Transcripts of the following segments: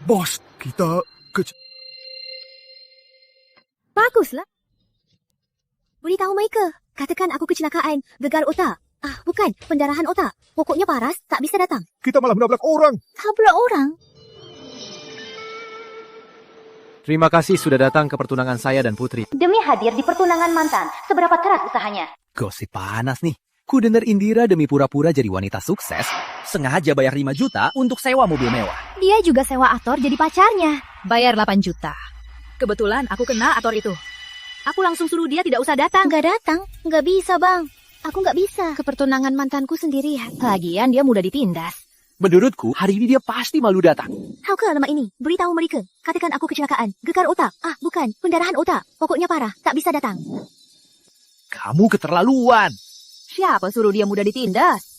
Bos, kita Baguslah. Beritahu mereka. Katakan aku kecelakaan, gegar otak. Bukan, pendarahan otak. Pokoknya paras, tak bisa datang. kita malah menabrak orang. Tabrak orang? Terima kasih sudah datang ke pertunangan saya dan Putri. Demi hadir di pertunangan mantan, seberapa keras usahanya? Gosip panas nih. Ku dengar Indira demi pura-pura jadi wanita sukses, sengaja bayar 5 juta untuk sewa mobil mewah. Dia juga sewa aktor jadi pacarnya. Bayar 8 juta. Kebetulan aku kenal aktor itu. Aku langsung suruh dia tidak usah datang. Nggak datang? Nggak bisa, Bang. Aku nggak bisa ke pertunangan mantanku sendirian. Lagian dia mudah ditindas. Menurutku, hari ini dia pasti malu datang. Hauke lama ini, beritahu mereka. Katakan aku kecelakaan, gegar otak. Bukan, pendarahan otak. Pokoknya parah, tak bisa datang. Kamu keterlaluan. Siapa suruh dia mudah ditindas?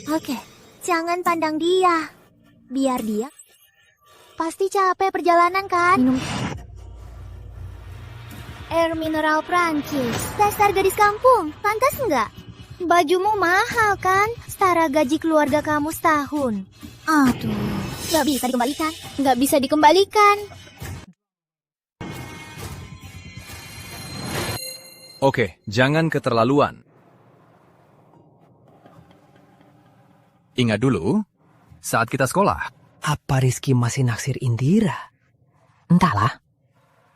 Oke, jangan pandang dia. Biar dia. Pasti capek perjalanan kan? Minum air mineral Prancis. Dasar gadis kampung, pantas nggak? Bajumu mahal kan? Setara gaji keluarga kamu setahun. Aduh, nggak bisa dikembalikan. Nggak bisa dikembalikan. Oke, jangan keterlaluan. Ingat dulu, saat kita sekolah. Apa Rizky masih naksir Indira? Entahlah.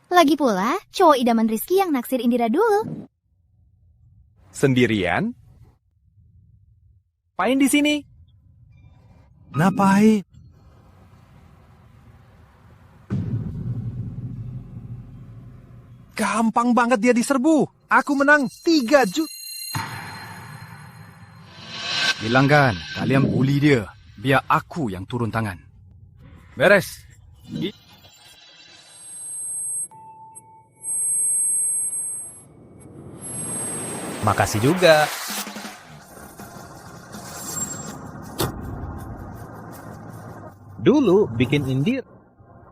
Lagi pula, cowok idaman Rizky yang naksir Indira dulu. Sendirian? Ngapain di sini? Ngapain? Gampang banget dia diserbu. Aku menang 3 juta. Bilang kan, kalian bully dia. Biar aku yang turun tangan. Beres. Makasih juga. Dulu bikin Indira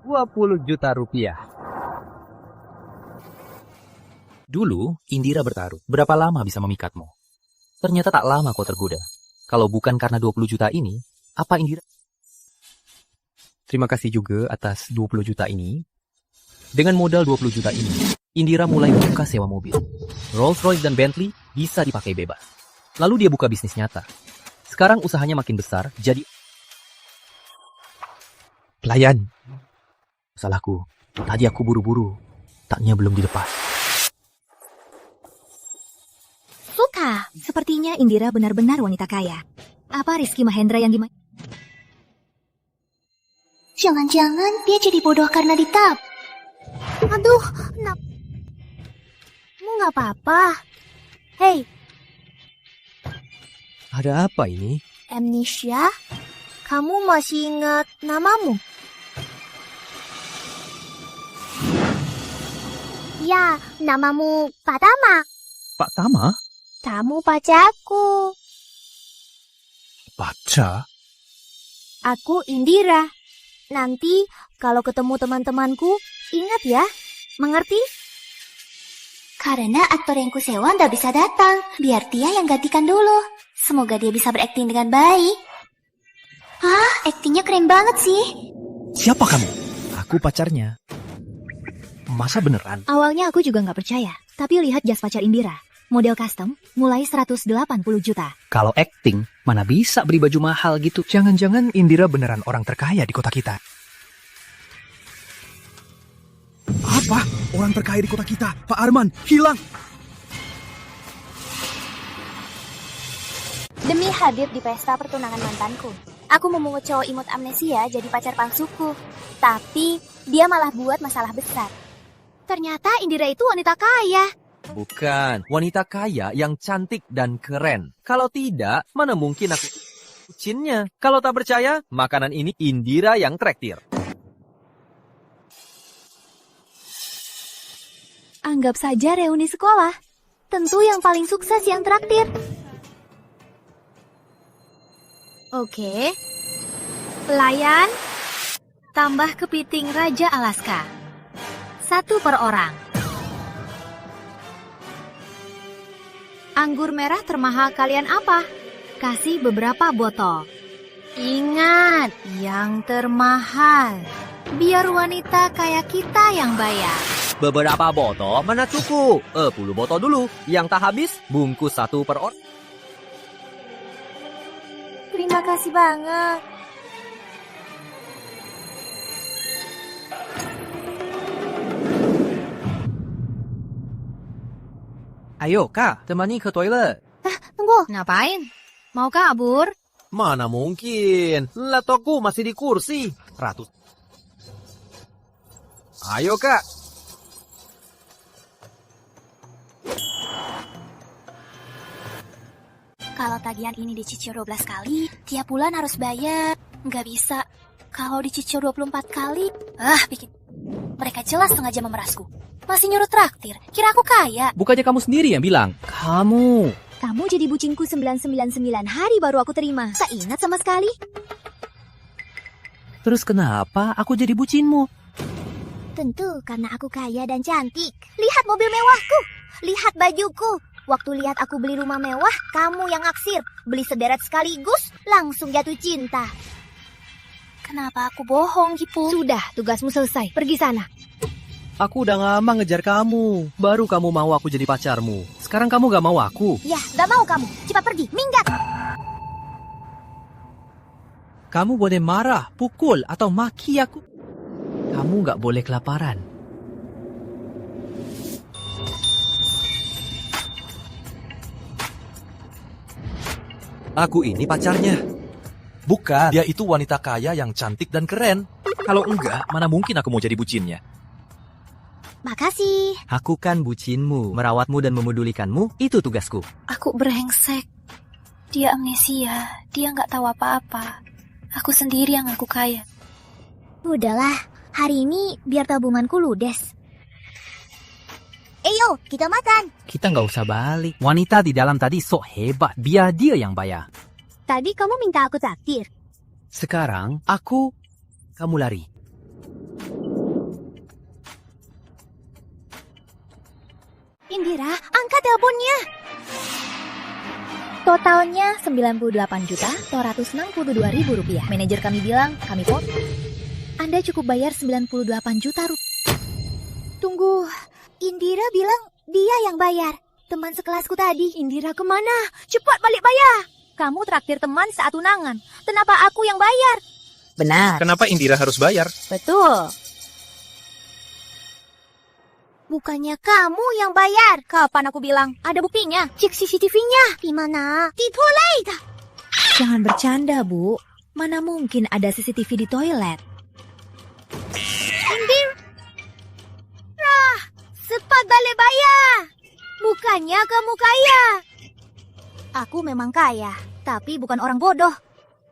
20 juta rupiah. Dulu Indira bertaruh, berapa lama bisa memikatmu? Ternyata tak lama kau tergoda. Kalau bukan karena 20 juta ini, apa Indira? Terima kasih juga atas 20 juta ini. Dengan modal 20 juta ini, Indira mulai buka sewa mobil. Rolls-Royce dan Bentley bisa dipakai bebas. Lalu dia buka bisnis nyata. Sekarang usahanya makin besar, jadi... Pelayan. Salahku. Tadi aku buru-buru. Taknya belum dilepas. Suka. Sepertinya Indira benar-benar wanita kaya. Apa Rizky Mahendra yang dimain? Jangan-jangan dia jadi bodoh karena ditap. Aduh, Kamu nggak apa-apa. Hei, Ada apa ini? Amnesia? Kamu masih ingat namamu? Ya, namamu Patama. Pak Tama? Kamu pacarku. Baca? Aku Indira. Nanti kalau ketemu teman-temanku, ingat ya. Mengerti? Karena aktor yang kusewa nggak bisa datang. Biar dia yang gantikan dulu. Semoga dia bisa berakting dengan baik. Aktingnya keren banget sih. Siapa kamu? Aku pacarnya. Masa beneran? Awalnya aku juga nggak percaya. Tapi lihat jas pacar Indira. Model custom, mulai 180 juta. Kalau acting, mana bisa beli baju mahal gitu? Jangan-jangan Indira beneran orang terkaya di kota kita. Apa? Orang terkaya di kota kita, Pak Arman, hilang. Demi hadir di pesta pertunangan mantanku, aku memungut cowok imut amnesia jadi pacar palsuku. Tapi dia malah buat masalah besar. Ternyata Indira itu wanita kaya. Bukan, wanita kaya yang cantik dan keren. Kalau tidak, mana mungkin aku bucinnya. Kalau tak percaya, makanan ini Indira yang traktir. Anggap saja reuni sekolah. Tentu yang paling sukses yang traktir. Oke. Pelayan, tambah kepiting Raja Alaska. 1 per orang. Anggur merah termahal kalian apa? Kasih beberapa botol. Ingat, yang termahal. Biar wanita kayak kita yang bayar. Beberapa botol mana cukup? 10 botol dulu. Yang tak habis, bungkus 1 per orang. Terima kasih banget. Ayo, Kak, temani ke toilet. Tunggu. Ngapain? Mau kabur? Mana mungkin? Laptopku masih di kursi. Ayo, Kak. Kalau tagihan ini dicicil 12 kali, tiap bulan harus bayar. Nggak bisa. Kalau dicicil 24 kali, bikin. Mereka jelas sengaja memerasku. Masih nyuruh traktir. Kira aku kaya. Bukannya kamu sendiri yang bilang? Kamu. Kamu jadi bucinku 999 hari baru aku terima. Tak ingat sama sekali. Terus kenapa aku jadi bucinmu? Tentu karena aku kaya dan cantik. Lihat mobil mewahku. Lihat bajuku. Waktu lihat aku beli rumah mewah, kamu yang naksir. Beli sederet sekaligus, langsung jatuh cinta. Kenapa aku bohong, Gipu? Sudah, tugasmu selesai. Pergi sana. Aku udah lama ngejar kamu. Baru kamu mau aku jadi pacarmu. Sekarang kamu gak mau aku. Ya, gak mau kamu. Cepat pergi, minggat. Kamu boleh marah, pukul, atau maki aku. Kamu gak boleh kelaparan. Aku ini pacarnya. Bukan, dia itu wanita kaya yang cantik dan keren. Kalau enggak, mana mungkin aku mau jadi bucinnya? Makasih. Aku kan bucinmu, merawatmu dan memedulikanmu, itu tugasku. Aku brengsek. Dia amnesia. Dia nggak tahu apa-apa. Aku sendiri yang aku kaya. Udahlah, hari ini biar tabunganku ludes. Eyo, kita makan. Kita nggak usah balik. Wanita di dalam tadi sok hebat, biar dia yang bayar. Tadi kamu minta aku traktir. Sekarang, kamu lari. Indira, angkat teleponnya. Totalnya 98.462.000 rupiah. Manajer kami bilang, kami potong. Anda cukup bayar 98 juta rupiah. Tunggu, Indira bilang dia yang bayar. Teman sekelasku tadi. Indira kemana? Cepat balik bayar. Kamu traktir teman saat tunangan. Kenapa aku yang bayar? Benar. Kenapa Indira harus bayar? Betul. Bukannya kamu yang bayar. Kapan aku bilang? Ada buktinya. Cek CCTV-nya. Di mana? Di toilet. Jangan bercanda, Bu. Mana mungkin ada CCTV di toilet? Indira, cepat balik bayar. Bukannya kamu kaya. Aku memang kaya, tapi bukan orang bodoh.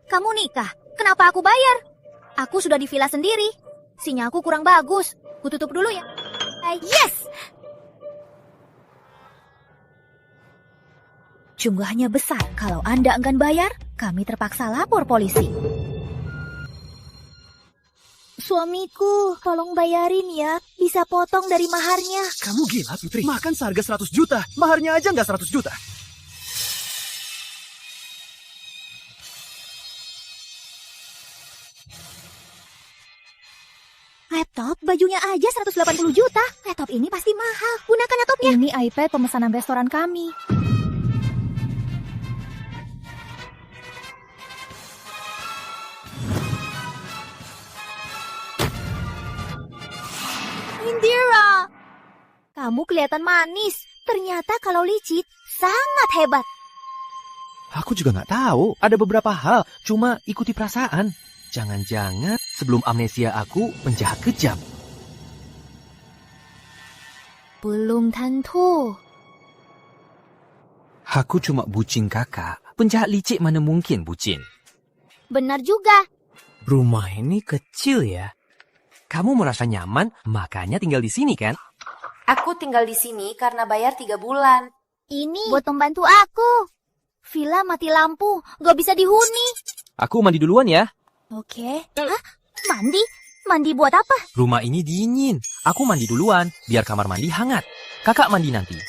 Kamu nikah, kenapa aku bayar? Aku sudah di villa sendiri. Sinyalku kurang bagus. Ku tutup dulu ya. Yes! Jumlahnya besar. Kalau Anda enggan bayar, kami terpaksa lapor polisi. Suamiku, tolong bayarin ya. Bisa potong dari maharnya. Kamu gila, Putri. Makan seharga 100 juta. Maharnya aja nggak 100 juta. Laptop, bajunya aja 180 juta. Laptop ini pasti mahal. Gunakan laptopnya. Ini iPad pemesanan restoran kami. Indira, kamu kelihatan manis. Ternyata kalau licik, sangat hebat. Aku juga nggak tahu. Ada beberapa hal, cuma ikuti perasaan. Jangan-jangan sebelum amnesia aku penjahat kejam. Belum tentu. Aku cuma bucin kakak. Penjahat licik mana mungkin bucin? Benar juga. Rumah ini kecil ya. Kamu merasa nyaman, makanya tinggal di sini kan? Aku tinggal di sini karena bayar 3 bulan. Ini buat pembantu aku. Villa mati lampu, gak bisa dihuni. Aku mandi duluan ya. Oke. Hah? Mandi? Mandi buat apa? Rumah ini dingin. Aku mandi duluan, biar kamar mandi hangat. Kakak mandi nanti.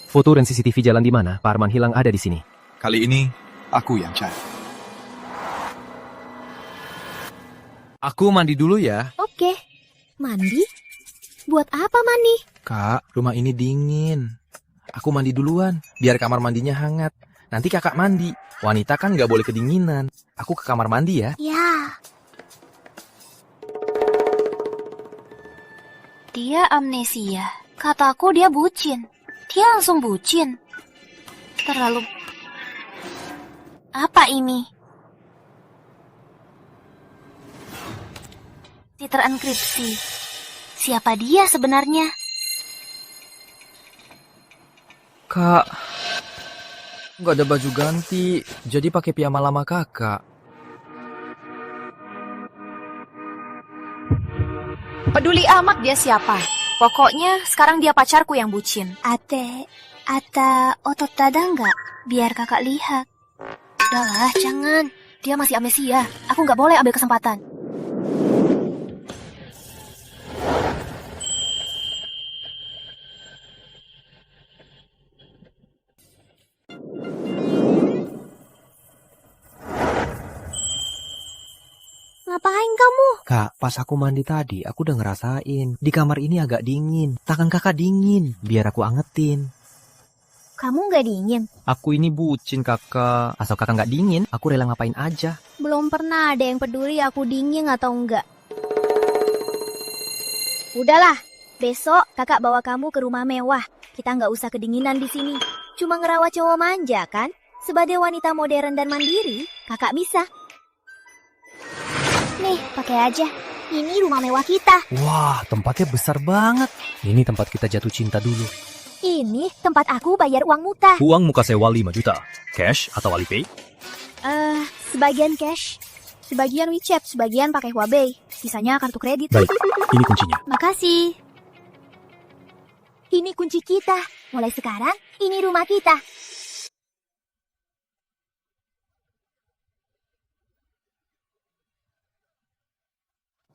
Foto dan CCTV jalan di mana? Pak Arman hilang ada di sini. Kali ini, aku yang cari. Aku mandi dulu ya. Oke. Mandi? Buat apa mandi? Kak, rumah ini dingin. Aku mandi duluan, biar kamar mandinya hangat. Nanti kakak mandi. Wanita kan nggak boleh kedinginan. Aku ke kamar mandi ya. Ya. Dia amnesia. Kataku dia bucin. Dia langsung bucin. Terlalu... Apa ini? Terenkripsi. Siapa dia sebenarnya? Kak, nggak ada baju ganti, jadi pakai piyama lama kakak. Peduli amat dia siapa. Pokoknya sekarang dia pacarku yang bucin. Ata otot dada nggak? Biar kakak lihat. Udahlah, jangan. Dia masih amnesia. Aku nggak boleh ambil kesempatan. Ngapain kamu? Kak, pas aku mandi tadi, aku udah ngerasain. Di kamar ini agak dingin. Tangan kakak dingin, biar aku angetin. Kamu nggak dingin? Aku ini bucin kakak. Asal kakak nggak dingin, aku rela ngapain aja. Belum pernah ada yang peduli aku dingin atau enggak. Udahlah, besok kakak bawa kamu ke rumah mewah. Kita nggak usah kedinginan di sini. Cuma ngerawat cowok manja kan? Sebagai wanita modern dan mandiri, kakak bisa. Nih, pakai aja. Ini rumah mewah kita. Wah, tempatnya besar banget. Ini tempat kita jatuh cinta dulu. Ini tempat aku bayar uang muta. Uang muka sewa 5 juta. Cash atau Alipay? Sebagian cash, sebagian WeChat, sebagian pakai Huawei. Sisanya kartu kredit. Baik, ini kuncinya. Makasih. Ini kunci kita. Mulai sekarang, ini rumah kita.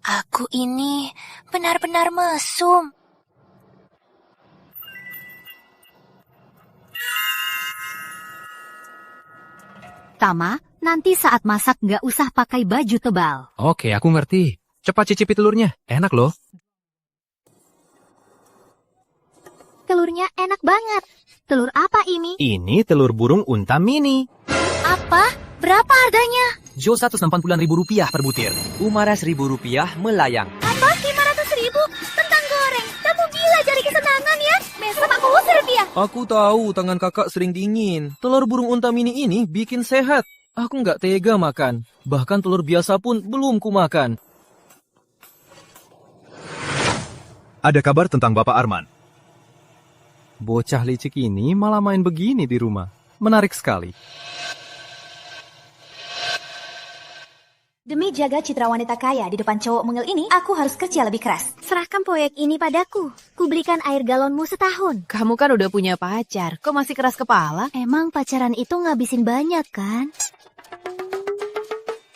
Aku ini benar-benar mesum. Tama, nanti saat masak nggak usah pakai baju tebal. Oke, aku ngerti. Cepat cicipi telurnya. Enak loh. Telurnya enak banget. Telur apa ini? Ini telur burung unta mini. Apa? Berapa harganya? Jo 180-an ribu rupiah per butir. Umara 1.000 rupiah melayang. Apa? 500.000? Kentang goreng. Kamu gila cari kesenangan ya? Besok aku usir dia. Aku tahu tangan kakak sering dingin. Telur burung unta mini ini bikin sehat. Aku nggak tega makan. Bahkan telur biasa pun belum kumakan. Ada kabar tentang Bapak Arman. Bocah licik ini malah main begini di rumah. Menarik sekali. Demi jaga citra wanita kaya di depan cowok mungil ini, aku harus kerja lebih keras. Serahkan proyek ini padaku. Kubelikan air galonmu setahun. Kamu kan udah punya pacar, kok masih keras kepala? Emang pacaran itu ngabisin banyak kan?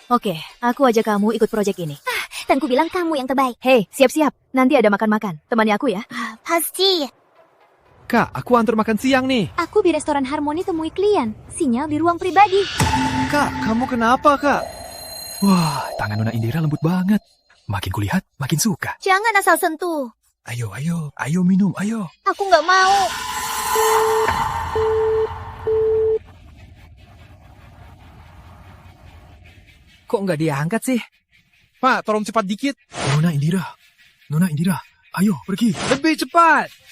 Oke, aku ajak kamu ikut proyek ini. Dan ku bilang kamu yang terbaik. Hei, siap-siap. Nanti ada makan-makan. Temani aku ya. Pasti. Kak, aku antar makan siang nih. Aku di restoran Harmoni temui klien. Sinyal di ruang pribadi. Kak, kamu kenapa, Kak? Wah, tangan Nona Indira lembut banget. Makin kulihat, makin suka. Jangan asal sentuh. Ayo minum, ayo. Aku nggak mau. Kok nggak diangkat sih? Pak, tolong cepat dikit. Nona Indira, ayo pergi. Lebih cepat!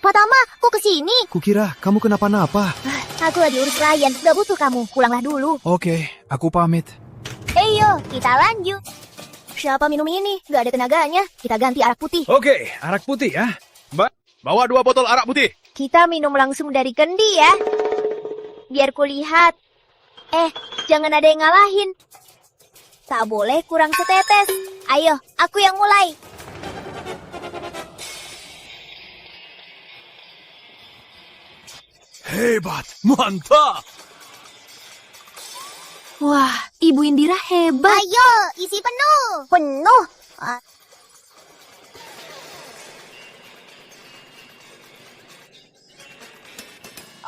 Pak Tama, kok kesini? Kukira kamu kenapa-napa. Aku lagi urus klien, gak butuh kamu. Pulanglah dulu. Oke, aku pamit. Yo, kita lanjut. Siapa minum ini? Gak ada tenaganya. Kita ganti arak putih. Oke, arak putih ya. Mbak, bawa 2 botol arak putih. Kita minum langsung dari kendi ya. Biar kulihat. Jangan ada yang ngalahin. Tak boleh kurang setetes. Ayo, aku yang mulai. Hebat, mantap. Wah, Ibu Indira hebat. Ayo, isi penuh. Penuh?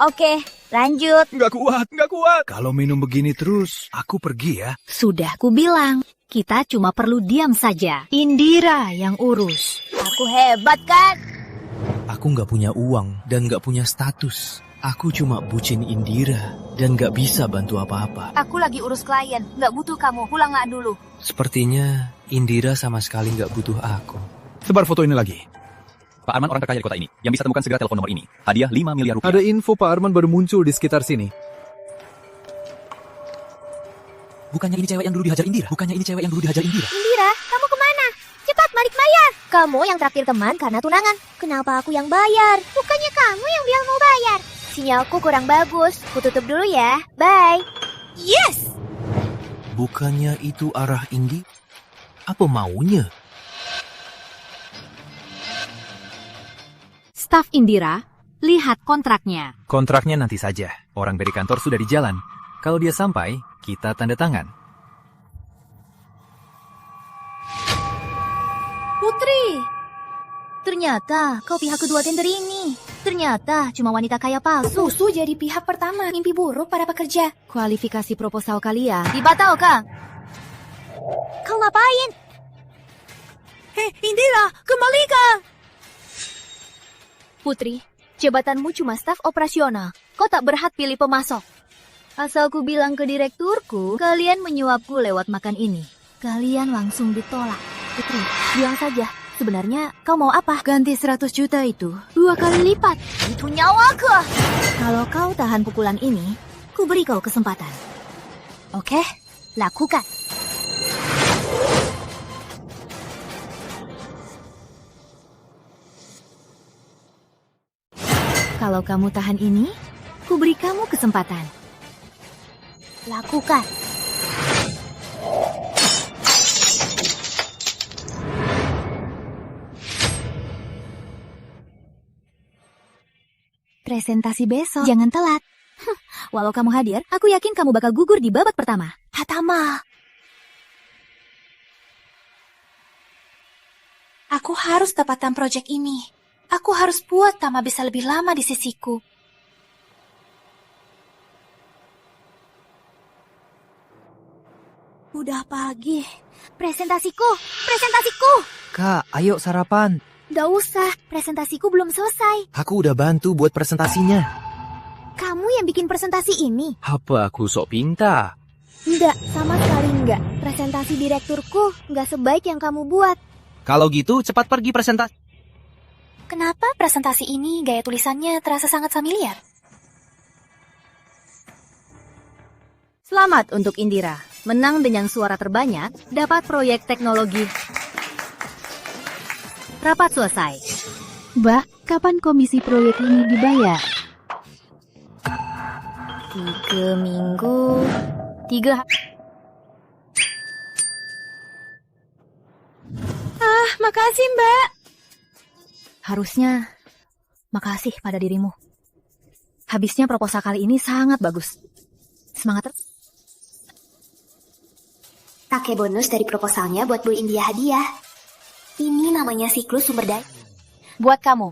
Oke, lanjut. Nggak kuat. Kalau minum begini terus, aku pergi ya. Sudah kubilang, kita cuma perlu diam saja. Indira yang urus. Aku hebat kan? Aku nggak punya uang dan nggak punya status. Aku cuma bucin Indira dan nggak bisa bantu apa-apa. Aku lagi urus klien, nggak butuh kamu. Pulang nggak dulu. Sepertinya Indira sama sekali nggak butuh aku. Sebar foto ini lagi. Pak Arman orang terkaya di kota ini. Yang bisa temukan segera telepon nomor ini. Hadiah 5 miliar rupiah. Ada info Pak Arman baru muncul di sekitar sini. Bukannya ini cewek yang dulu dihajar Indira? Indira, kamu kemana? Cepat balik bayar. Kamu yang traktir teman karena tunangan. Kenapa aku yang bayar? Bukannya kamu yang bilang mau bayar. Sinyalku kurang bagus. Ku tutup dulu ya. Bye. Yes! Bukannya itu arah Indi? Apa maunya? Staf Indira, lihat kontraknya. Kontraknya nanti saja. Orang dari kantor sudah di jalan. Kalau dia sampai, kita tanda tangan. Putri, ternyata kau pihak kedua tender ini. Ternyata cuma wanita kaya palsu. Susu jadi pihak pertama. Mimpi buruk para pekerja. Kualifikasi proposal kalian dibatalkan. Kau ngapain? Hei, Indira, kembalikan! Putri, jabatanmu cuma staf operasional. Kau tak berhak pilih pemasok. Asal ku bilang ke direkturku, kalian menyuapku lewat makan ini. Kalian langsung ditolak. Putri, bilang saja, sebenarnya kau mau apa? Ganti 100 juta itu 2 kali lipat. Itu nyawaku. Kalau kau tahan pukulan ini, ku beri kau kesempatan. Oke, lakukan. Kalau kamu tahan ini, ku beri kamu kesempatan. Lakukan. Presentasi besok, jangan telat. Walau kamu hadir, aku yakin kamu bakal gugur di babak pertama. Hatama. Aku harus dapatkan proyek ini. Aku harus buat Tama bisa lebih lama di sisiku. Udah pagi. Presentasiku. Kak, ayo sarapan. Gak usah, presentasiku belum selesai. Aku udah bantu buat presentasinya. Kamu yang bikin presentasi ini? Apa aku sok pinta? Enggak, sama sekali enggak. Presentasi direkturku enggak sebaik yang kamu buat. Kalau gitu, cepat pergi presentasi. Kenapa presentasi ini gaya tulisannya terasa sangat familiar? Selamat untuk Indira. Menang dengan suara terbanyak, dapat proyek teknologi. Rapat selesai. Mbak, kapan komisi proyek ini dibayar? 3 minggu. 3 makasih Mbak. Harusnya makasih pada dirimu. Habisnya proposal kali ini sangat bagus. Semangat terus. Pakai bonus dari proposalnya buat Bu India hadiah. Ini namanya siklus sumber daya. Buat kamu.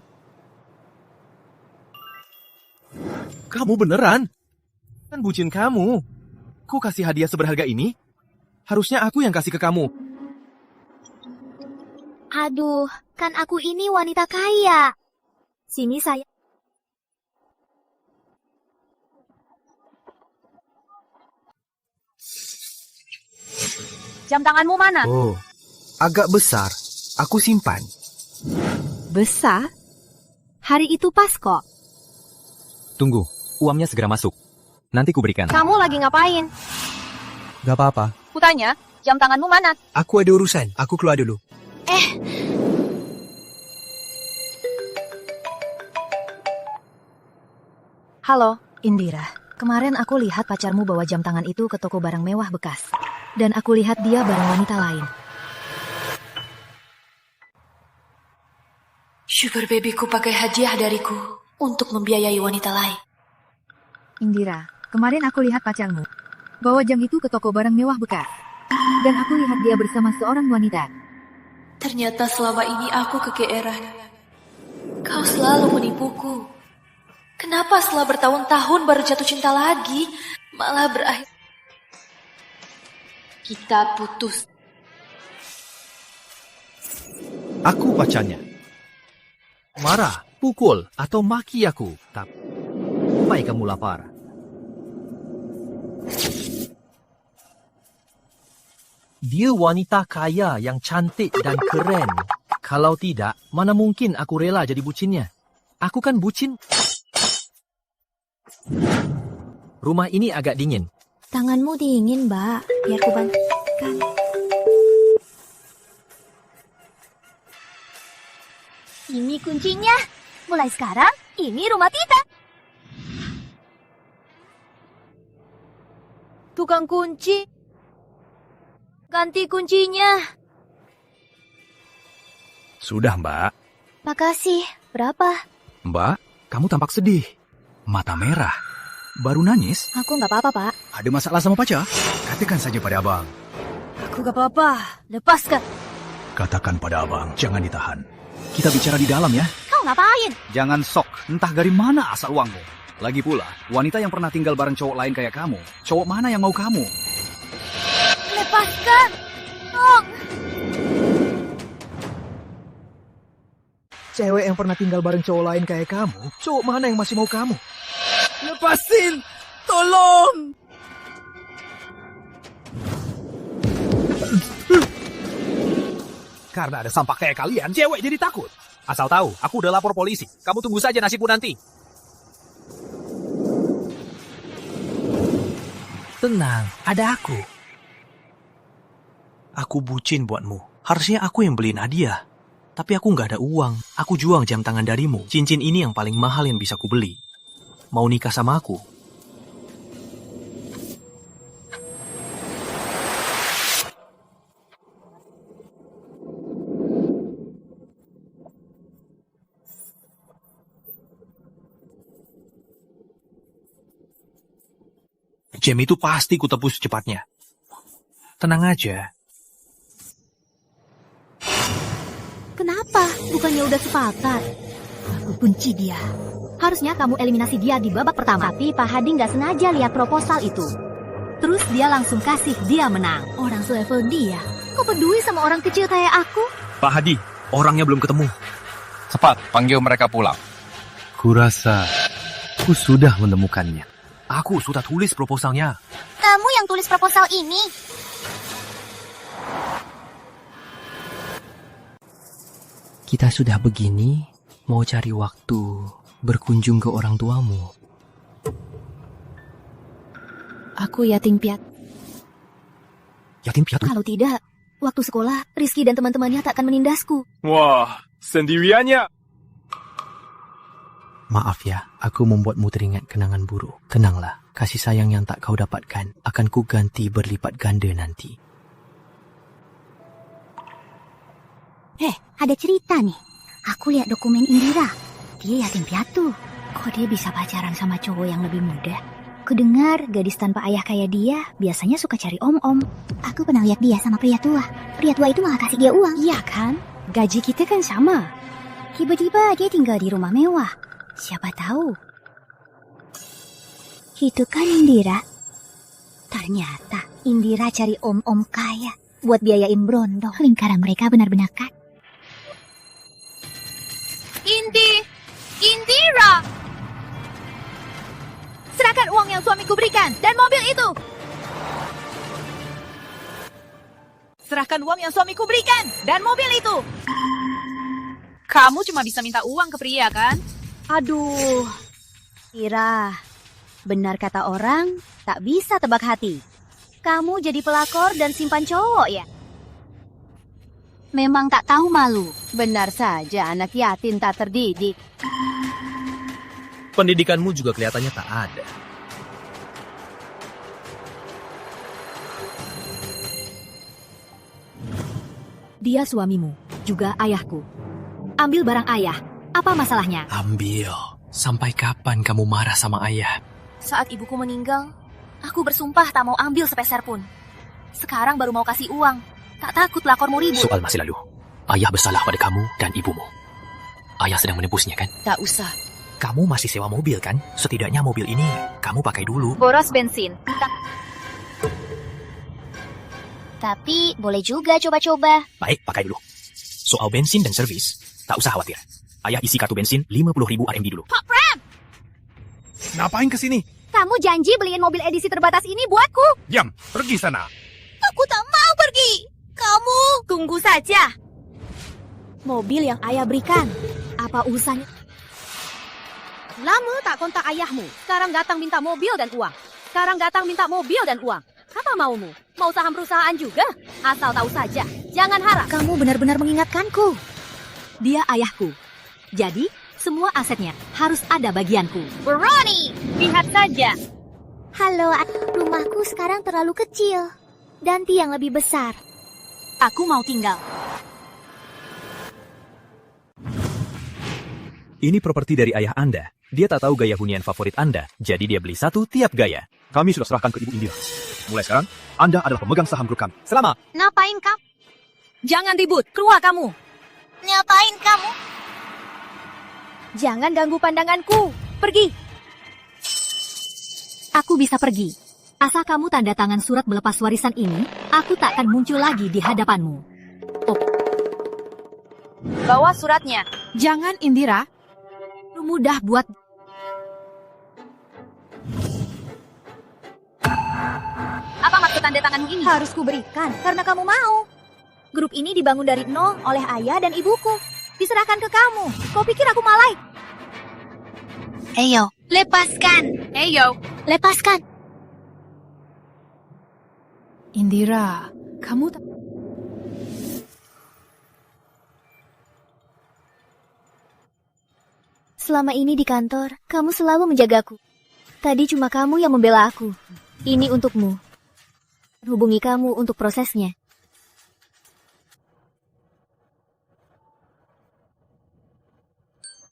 Kamu beneran? Kan bucin kamu. Kok kasih hadiah seberharga ini? Harusnya aku yang kasih ke kamu. Aduh, kan aku ini wanita kaya. Sini saya. Jam tanganmu mana? Oh, agak besar. Aku simpan. Besar? Hari itu pas kok. Tunggu, uangnya segera masuk. Nanti ku berikan. Kamu lagi ngapain? Gak apa-apa. Kutanya, jam tanganmu mana? Aku ada urusan. Aku keluar dulu. Halo, Indira. Kemarin aku lihat pacarmu bawa jam tangan itu ke toko barang mewah bekas. Dan aku lihat dia bareng wanita lain. Sugar babyku pakai hadiah dariku untuk membiayai wanita lain. Indira, kemarin aku lihat pacarmu bawa jam itu ke toko barang mewah bekas. Dan aku lihat dia bersama seorang wanita. Ternyata selama ini aku kegeeran. Kau selalu menipuku. Kenapa setelah bertahun-tahun baru jatuh cinta lagi, malah berakhir kita putus. Aku pacarnya. Marah, pukul, atau maki aku. Tapi sampai kamu lapar. Dia wanita kaya yang cantik dan keren. Kalau tidak, mana mungkin aku rela jadi bucinnya. Aku kan bucin. Rumah ini agak dingin. Tanganmu dingin, Mbak. Biar ku bantukan. Ini kuncinya. Mulai sekarang, ini rumah kita. Tukang kunci. Ganti kuncinya. Sudah, Mbak. Makasih. Berapa? Mbak, kamu tampak sedih. Mata merah. Baru nangis? Aku nggak apa-apa, Pak. Ada masalah sama pacar? Katakan saja pada abang. Aku nggak apa-apa. Lepaskan. Katakan pada abang, jangan ditahan. Kita bicara di dalam ya. Kau ngapain? Jangan sok, entah dari mana asal uangmu. Lagi pula, wanita yang pernah tinggal bareng cowok lain kayak kamu, cowok mana yang mau kamu? Lepaskan. Tolong. Cewek yang pernah tinggal bareng cowok lain kayak kamu, cowok mana yang masih mau kamu? Lepasin! Tolong! Karena ada sampah kayak kalian, cewek jadi takut. Asal tahu, aku udah lapor polisi. Kamu tunggu saja nasibmu nanti. Tenang, ada aku. Aku bucin buatmu. Harusnya aku yang beliin hadiah. Tapi aku nggak ada uang. Aku jual jam tangan darimu. Cincin ini yang paling mahal yang bisa kubeli. Mau nikah sama aku? Jam itu pasti ku tebus secepatnya. Tenang aja. Kenapa? Bukannya udah sepakat? Aku benci dia. Harusnya kamu eliminasi dia di babak pertama. Tapi Pak Hadi nggak sengaja lihat proposal itu. Terus dia langsung kasih dia menang. Orang selevel dia. Kok peduli sama orang kecil kayak aku? Pak Hadi, orangnya belum ketemu. Cepat, panggil mereka pulang. Kurasa aku sudah menemukannya. Aku sudah tulis proposalnya. Kamu yang tulis proposal ini? Kita sudah begini, mau cari waktu berkunjung ke orang tuamu. Aku yatim piatu. Yatim piatu? Kalau tidak, waktu sekolah, Rizky dan teman-temannya tak akan menindasku. Wah, sendiriannya. Maaf ya, aku membuatmu teringat kenangan buruk. Tenanglah, kasih sayang yang tak kau dapatkan akan ku ganti berlipat ganda nanti. Ada cerita nih. Aku lihat dokumen Indira. Dia yatim piatu. Kok dia bisa pacaran sama cowok yang lebih muda? Kudengar gadis tanpa ayah kayak dia biasanya suka cari om-om. Aku pernah lihat dia sama pria tua. Pria tua itu malah kasih dia uang. Iya kan? Gaji kita kan sama. Tiba-tiba dia tinggal di rumah mewah. Siapa tahu? Itu kan Indira. Ternyata Indira cari om-om kaya buat biayain brondong. Lingkaran mereka benar-benar kan. Indira! Serahkan uang yang suamiku berikan dan mobil itu. Serahkan uang yang suamiku berikan dan mobil itu. Kamu cuma bisa minta uang ke pria, kan? Aduh, Indira. Benar kata orang, tak bisa tebak hati. Kamu jadi pelakor dan simpan cowok ya? Memang tak tahu malu. Benar saja anak yatim tak terdidik. Pendidikanmu juga kelihatannya tak ada. Dia suamimu, juga ayahku. Ambil barang ayah. Apa masalahnya? Ambil. Sampai kapan kamu marah sama ayah? Saat ibuku meninggal, aku bersumpah tak mau ambil sepeser pun. Sekarang baru mau kasih uang. Tak takut lapor mau ribut. Soal masa lalu. Ayah bersalah pada kamu dan ibumu. Ayah sedang menebusnya, kan? Tak usah. Kamu masih sewa mobil, kan? Setidaknya mobil ini kamu pakai dulu. Boros bensin. Tapi boleh juga coba-coba. Baik, pakai dulu. Soal bensin dan servis, tak usah khawatir. Ayah isi kartu bensin 50.000 RMB dulu. Pak Pram! Ngapain kesini? Kamu janji beliin mobil edisi terbatas ini buatku. Diam, pergi sana. Aku tak mau pergi. Kamu tunggu saja. Mobil yang ayah berikan. Apa urusannya? Lama tak kontak ayahmu. Sekarang datang minta mobil dan uang. Sekarang datang minta mobil dan uang. Apa maumu? Mau saham perusahaan juga? Asal tahu saja. Jangan harap. Kamu benar-benar mengingatkanku. Dia ayahku. Jadi, semua asetnya harus ada bagianku. Berani! Lihat saja. Halo, rumahku sekarang terlalu kecil. Ganti yang lebih besar. Aku mau tinggal. Ini properti dari ayah Anda. Dia tak tahu gaya hunian favorit Anda, jadi dia beli satu tiap gaya. Kami sudah serahkan ke Ibu Indira. Mulai sekarang, Anda adalah pemegang saham grup kami. Selamat! Ngapain kamu? Jangan ribut, keluar kamu. Ngapain kamu? Jangan ganggu pandanganku. Pergi. Aku bisa pergi. Asal kamu tanda tangan surat melepas warisan ini, aku tak akan muncul lagi di hadapanmu. Oh. Bawa suratnya. Jangan, Indira. Mudah buat... Apa maksud tanda tanganmu ini? Harus kuberikan karena kamu mau. Grup ini dibangun dari nol oleh ayah dan ibuku. Diserahkan ke kamu. Kau pikir aku malai? Ayo, lepaskan. Ayo. Lepaskan. Indira, kamu tak... Selama ini di kantor, kamu selalu menjagaku. Tadi cuma kamu yang membela aku. Ini untukmu. Hubungi kamu untuk prosesnya.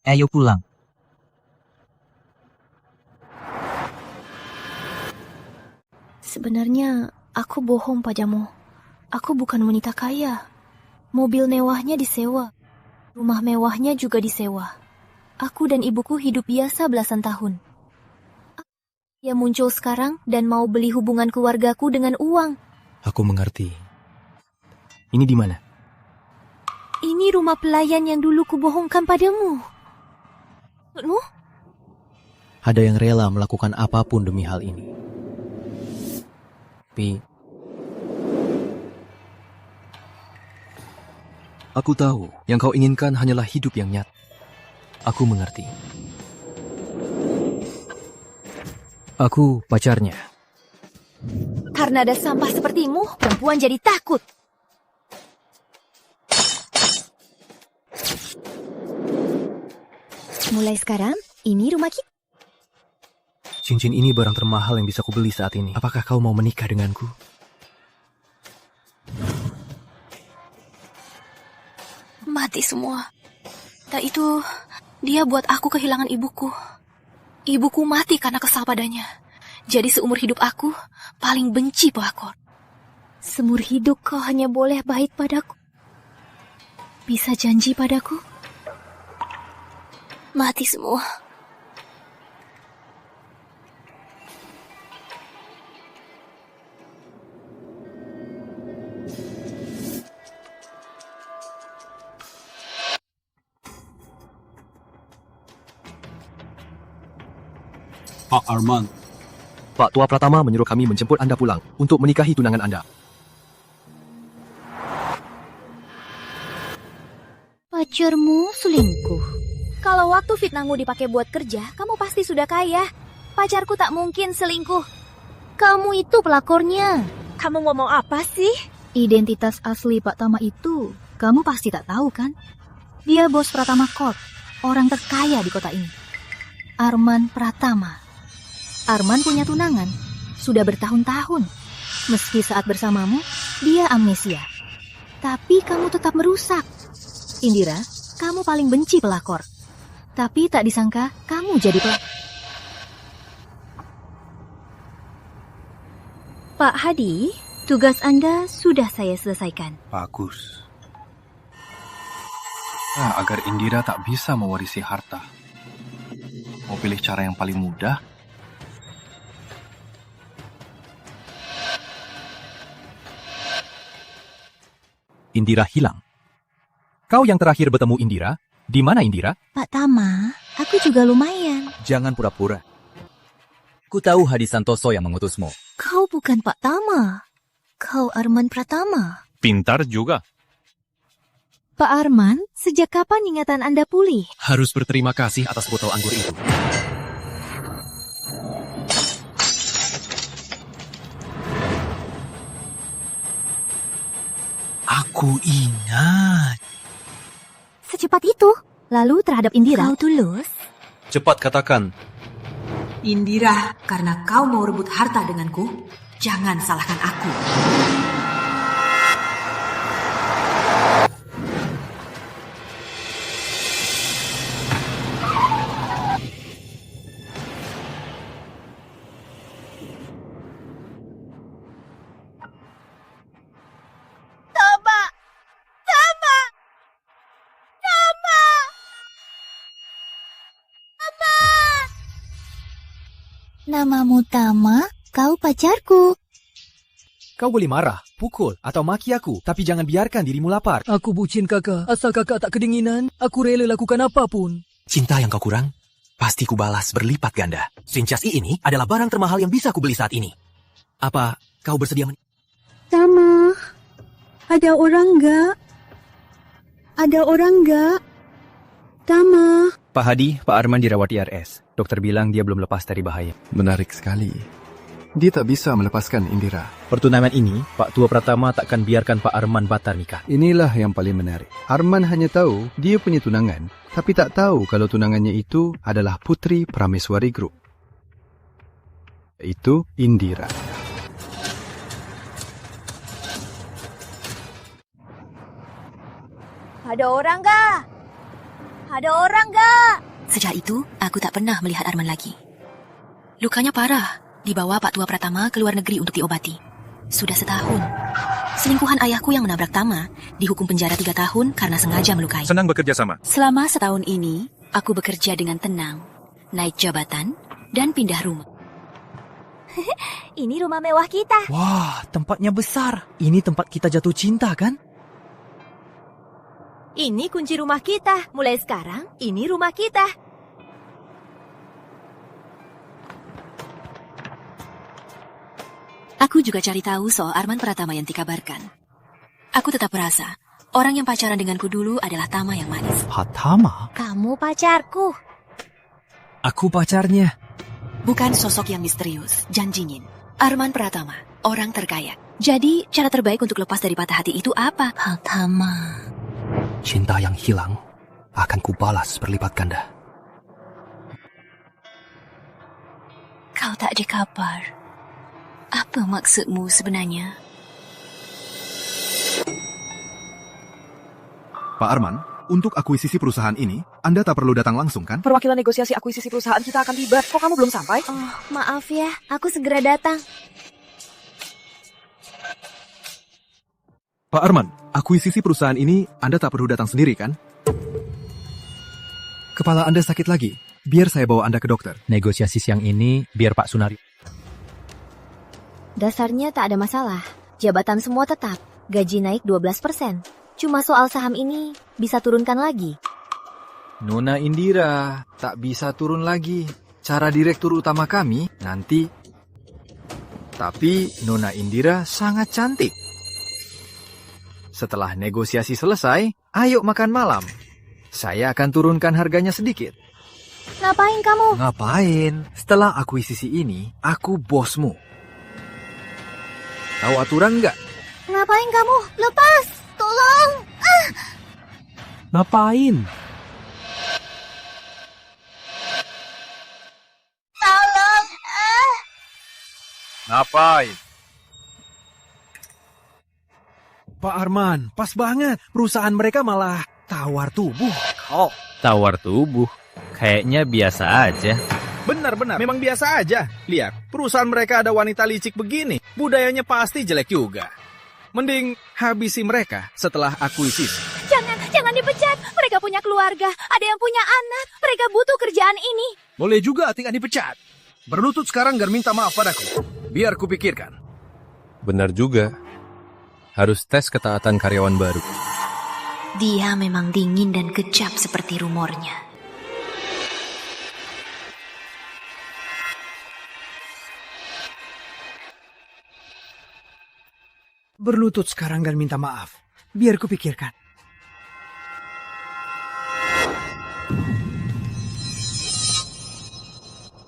Ayo pulang. Sebenarnya, aku bohong padamu. Aku bukan wanita kaya. Mobil mewahnya disewa. Rumah mewahnya juga disewa. Aku dan ibuku hidup biasa belasan tahun. Dia muncul sekarang dan mau beli hubungan keluargaku dengan uang. Aku mengerti. Ini di mana? Ini rumah pelayan yang dulu kubohongkan padamu. Maksudmu? Ada yang rela melakukan apapun demi hal ini. Tapi Aku tahu, yang kau inginkan hanyalah hidup yang nyata. aku mengerti. Aku pacarnya. Karena ada sampah sepertimu, perempuan jadi takut. Mulai sekarang, ini rumah kita. Cincin ini barang termahal yang bisa kubeli saat ini. Apakah kau mau menikah denganku? Mati semua. Dan itu, dia buat aku kehilangan ibuku. Ibuku mati karena kesal padanya. Jadi seumur hidup aku, paling benci pelakor. Seumur hidup kau hanya boleh baik padaku. Bisa janji padaku? Mati semua. Pak Arman. Pak Tua Pratama menyuruh kami menjemput Anda pulang untuk menikahi tunangan Anda. Pacarmu selingkuh. Kalau waktu fitnahmu dipakai buat kerja, kamu pasti sudah kaya. Pacarku tak mungkin selingkuh. Kamu itu pelakornya. Kamu ngomong apa sih? Identitas asli Pak Tama itu, kamu pasti tak tahu kan? Dia bos Pratama Corp, orang terkaya di kota ini. Arman Pratama. Arman punya tunangan, sudah bertahun-tahun. Meski saat bersamamu, dia amnesia. Tapi kamu tetap merusak. Indira, kamu paling benci pelakor. Tapi tak disangka, kamu jadi pelakor. Pak Hadi, tugas Anda sudah saya selesaikan. Bagus. Agar Indira tak bisa mewarisi harta. Mau pilih cara yang paling mudah? Indira hilang. Kau yang terakhir bertemu Indira? Di mana Indira? Pak Tama, aku juga lumayan. Jangan pura-pura. Ku tahu Hadi Santoso yang mengutusmu. Kau bukan Pak Tama. Kau Arman Pratama. Pintar juga. Pak Arman, sejak kapan ingatan Anda pulih? Harus berterima kasih atas botol anggur itu. Aku ingat. Secepat itu? Lalu terhadap Indira? Kau tulus? Cepat katakan. Indira, karena kau mau rebut harta denganku, jangan salahkan aku. Namamu Tama, kau pacarku. Kau boleh marah, pukul, atau maki aku, tapi jangan biarkan dirimu lapar. Aku bucin kakak, asal kakak tak kedinginan, aku rela lakukan apapun. Cinta yang kau kurang, pasti ku balas berlipat ganda. Srinchasi ini adalah barang termahal yang bisa ku beli saat ini. Apa kau bersedia Tama, ada orang nggak? Ada orang nggak? Tama. Pak Hadi, Pak Arman dirawat di RS. Dokter bilang dia belum lepas dari bahaya. Menarik sekali. Dia tak bisa melepaskan Indira. Pertunangan ini, Pak Tua Pratama takkan biarkan Pak Arman batal nikah. Inilah yang paling menarik. Arman hanya tahu dia punya tunangan, tapi tak tahu kalau tunangannya itu adalah Putri Prameswari Group. Itu Indira. Ada orang nggak? Ada orang nggak? Sejak itu, aku tak pernah melihat Arman lagi. Lukanya parah, dibawa Pak Tua Pratama ke luar negeri untuk diobati. Sudah setahun. Selingkuhan ayahku yang menabrak Tama dihukum penjara 3 tahun karena sengaja melukai. Senang bekerja sama. Selama setahun ini, aku bekerja dengan tenang, naik jabatan, dan pindah rumah. Ini rumah mewah kita. Wah, tempatnya besar. Ini tempat kita jatuh cinta, kan? Ini kunci rumah kita. Mulai sekarang, ini rumah kita. Aku juga cari tahu soal Arman Pratama yang dikabarkan. Aku tetap merasa, orang yang pacaran denganku dulu adalah Tama yang manis. Tama? Kamu pacarku. Aku pacarnya. Bukan sosok yang misterius, janjingin. Arman Pratama, orang terkaya. Jadi, cara terbaik untuk lepas dari patah hati itu apa? Tama. Cinta yang hilang akan kubalas berlipat ganda. Kau tak ada kabar. Apa maksudmu sebenarnya? Pak Arman, untuk akuisisi perusahaan ini, Anda tak perlu datang langsung, kan? Perwakilan negosiasi akuisisi perusahaan kita akan tiba. Kok kamu belum sampai? Oh, maaf ya, aku segera datang. Pak Arman, akuisisi perusahaan ini Anda tak perlu datang sendiri, kan? Kepala Anda sakit lagi. Biar saya bawa Anda ke dokter. Negosiasi siang ini biar Pak Sunari. Dasarnya tak ada masalah. Jabatan semua tetap. Gaji naik 12%. Cuma soal saham ini bisa turunkan lagi. Nona Indira tak bisa turun lagi. Cara direktur utama kami nanti. Tapi Nona Indira sangat cantik. Setelah negosiasi selesai, ayo makan malam. Saya akan turunkan harganya sedikit. Ngapain kamu? Ngapain? Setelah akuisisi ini, aku bosmu. Tahu aturan nggak? Ngapain kamu? Lepas! Tolong! Ngapain? Tolong! Ngapain? Pak Arman, pas banget. Perusahaan mereka malah tawar tubuh. Tawar tubuh? Kayaknya biasa aja. Benar-benar, memang biasa aja. Lihat, perusahaan mereka ada wanita licik begini. Budayanya pasti jelek juga. Mending habisi mereka setelah akuisisi. Jangan dipecat. Mereka punya keluarga, ada yang punya anak. Mereka butuh kerjaan ini. Boleh juga tinggal dipecat. Berlutut sekarang dan minta maaf padaku. Biar kupikirkan. Benar juga. Harus tes ketaatan karyawan baru. Dia memang dingin dan kejam seperti rumornya. Berlutut sekarang dan minta maaf. Biar kupikirkan.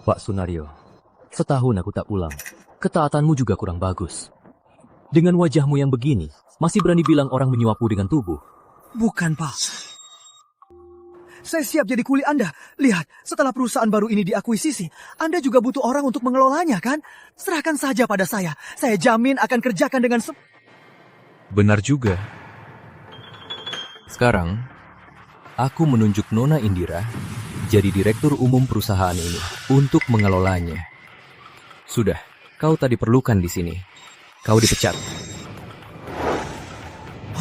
Pak Sunario, setahun aku tak pulang. Ketaatanmu juga kurang bagus. Dengan wajahmu yang begini, masih berani bilang orang menyuapmu dengan tubuh. Bukan, Pak. Saya siap jadi kuli Anda. Lihat, setelah perusahaan baru ini diakuisisi, Anda juga butuh orang untuk mengelolanya, kan? Serahkan saja pada saya. Saya jamin akan kerjakan dengan Benar juga. Sekarang, aku menunjuk Nona Indira jadi direktur umum perusahaan ini untuk mengelolanya. Sudah, kau tak diperlukan di sini. Kau dipecat.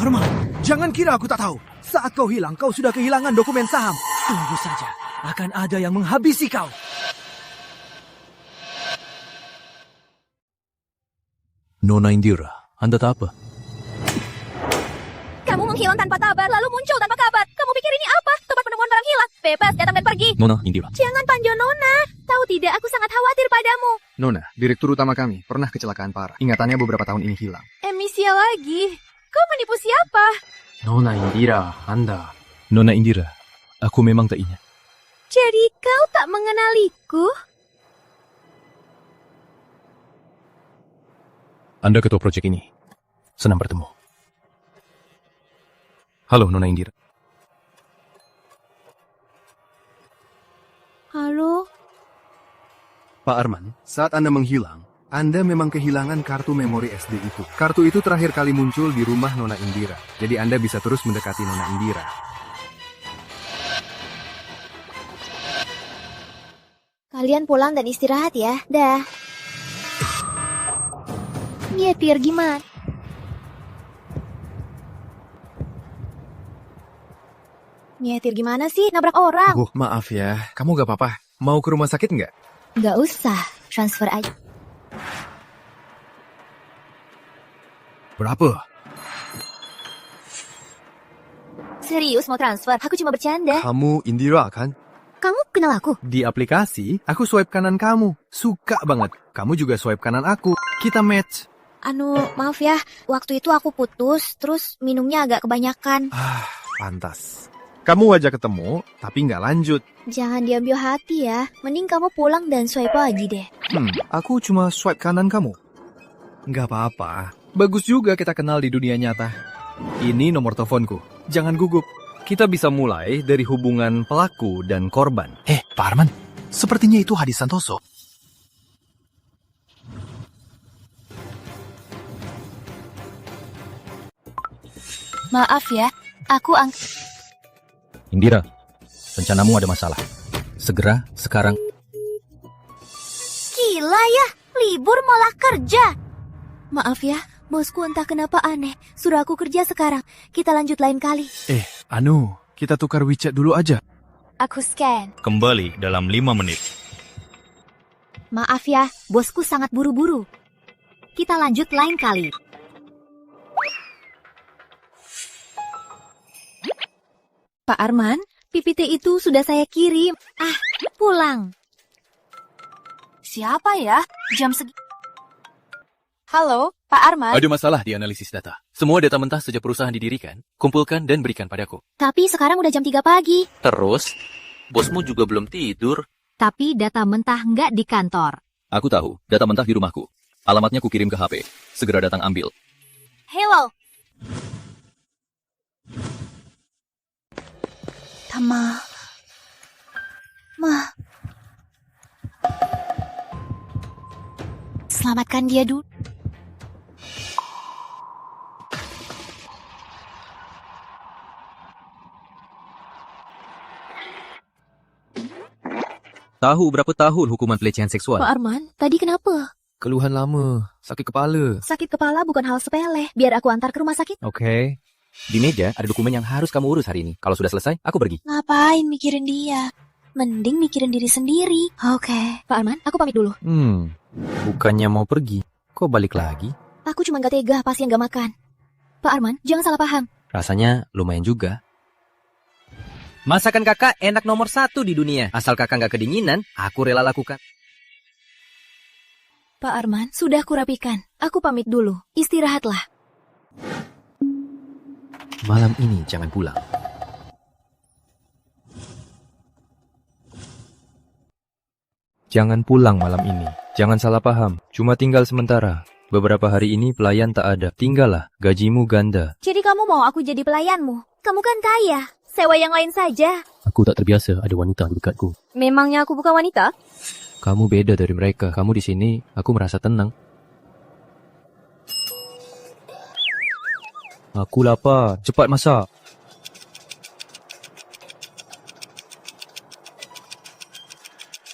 Arman, jangan kira aku tak tahu. Saat kau hilang, kau sudah kehilangan dokumen saham. Tunggu saja, akan ada yang menghabisi kau. Nona Indira, Anda tak apa? Kamu menghilang tanpa kabar, lalu muncul tanpa kabar. Kamu pikir ini apa? Tempat penemuan barang hilang. Bebas, datang dan pergi. Nona Indira. Jangan panggil Nona. Tahu tidak, aku sangat khawatir padamu. Nona, direktur utama kami, pernah kecelakaan parah. Ingatannya beberapa tahun ini hilang. Emisia lagi. Kau menipu siapa? Nona Indira, Anda. Nona Indira, aku memang tak ingat. Jadi kau tak mengenaliku? Anda ketua proyek ini. Senang bertemu. Halo, Nona Indira. Halo? Pak Arman, saat Anda menghilang, Anda memang kehilangan kartu memori SD itu. Kartu itu terakhir kali muncul di rumah Nona Indira. Jadi Anda bisa terus mendekati Nona Indira. Kalian pulang dan istirahat ya. Dah. Nyetir gimana? Nyetir gimana sih? Nabrak orang. Bu, maaf ya. Kamu gak apa-apa? Mau ke rumah sakit nggak? Gak usah. Transfer aja. Berapa? Serius mau transfer? Aku cuma bercanda. Kamu Indira kan? Kamu kenal aku? Di aplikasi, aku swipe kanan kamu. Suka banget. Kamu juga swipe kanan aku. Kita match. Maaf ya. Waktu itu aku putus, terus minumnya agak kebanyakan. Pantas. Kamu aja ketemu, tapi nggak lanjut. Jangan diambil hati ya. Mending kamu pulang dan swipe lagi deh. Aku cuma swipe kanan kamu. Nggak apa-apa. Bagus juga kita kenal di dunia nyata. Ini nomor teleponku. Jangan gugup. Kita bisa mulai dari hubungan pelaku dan korban. Pak Arman, sepertinya itu Hadi Santoso. Maaf ya, aku Indira, rencanamu ada masalah. Segera, sekarang. Gila ya, libur malah kerja. Maaf ya, bosku entah kenapa aneh. Suruh aku kerja sekarang. Kita lanjut lain kali. Kita tukar WeChat dulu aja. Aku scan. Kembali dalam 5 menit. Maaf ya, bosku sangat buru-buru. Kita lanjut lain kali. Pak Arman, PPT itu sudah saya kirim. Pulang. Siapa ya? Jam segini. Halo, Pak Arman. Ada masalah di analisis data. Semua data mentah sejak perusahaan didirikan, kumpulkan dan berikan padaku. Tapi sekarang udah jam 3 pagi. Terus, bosmu juga belum tidur. Tapi data mentah nggak di kantor. Aku tahu, data mentah di rumahku. Alamatnya kukirim ke HP. Segera datang ambil. Hello. Tama. Ma. Selamatkan dia dulu. Tahu berapa tahun hukuman pelecehan seksual? Pak Arman, tadi kenapa? Keluhan lama, sakit kepala. Sakit kepala bukan hal sepele. Biar aku antar ke rumah sakit. Oke. Di meja ada dokumen yang harus kamu urus hari ini. Kalau sudah selesai, aku pergi. Ngapain mikirin dia? Mending mikirin diri sendiri. Oke. Pak Arman, aku pamit dulu. Bukannya mau pergi, kok balik lagi? Aku cuma gak tega pas yang gak makan. Pak Arman, jangan salah paham. Rasanya lumayan juga. Masakan kakak enak nomor 1 di dunia. Asal kakak gak kedinginan, aku rela lakukan. Pak Arman, sudah kurapikan. Aku pamit dulu. Istirahatlah. Malam ini jangan pulang. Jangan pulang malam ini. Jangan salah paham. Cuma tinggal sementara. Beberapa hari ini pelayan tak ada. Tinggallah, gajimu ganda. Jadi kamu mau aku jadi pelayanmu? Kamu kan kaya. Sewa yang lain saja. Aku tak terbiasa ada wanita di dekatku. Memangnya aku bukan wanita? Kamu beda dari mereka. Kamu di sini, aku merasa tenang. Aku lapar. Cepat masak.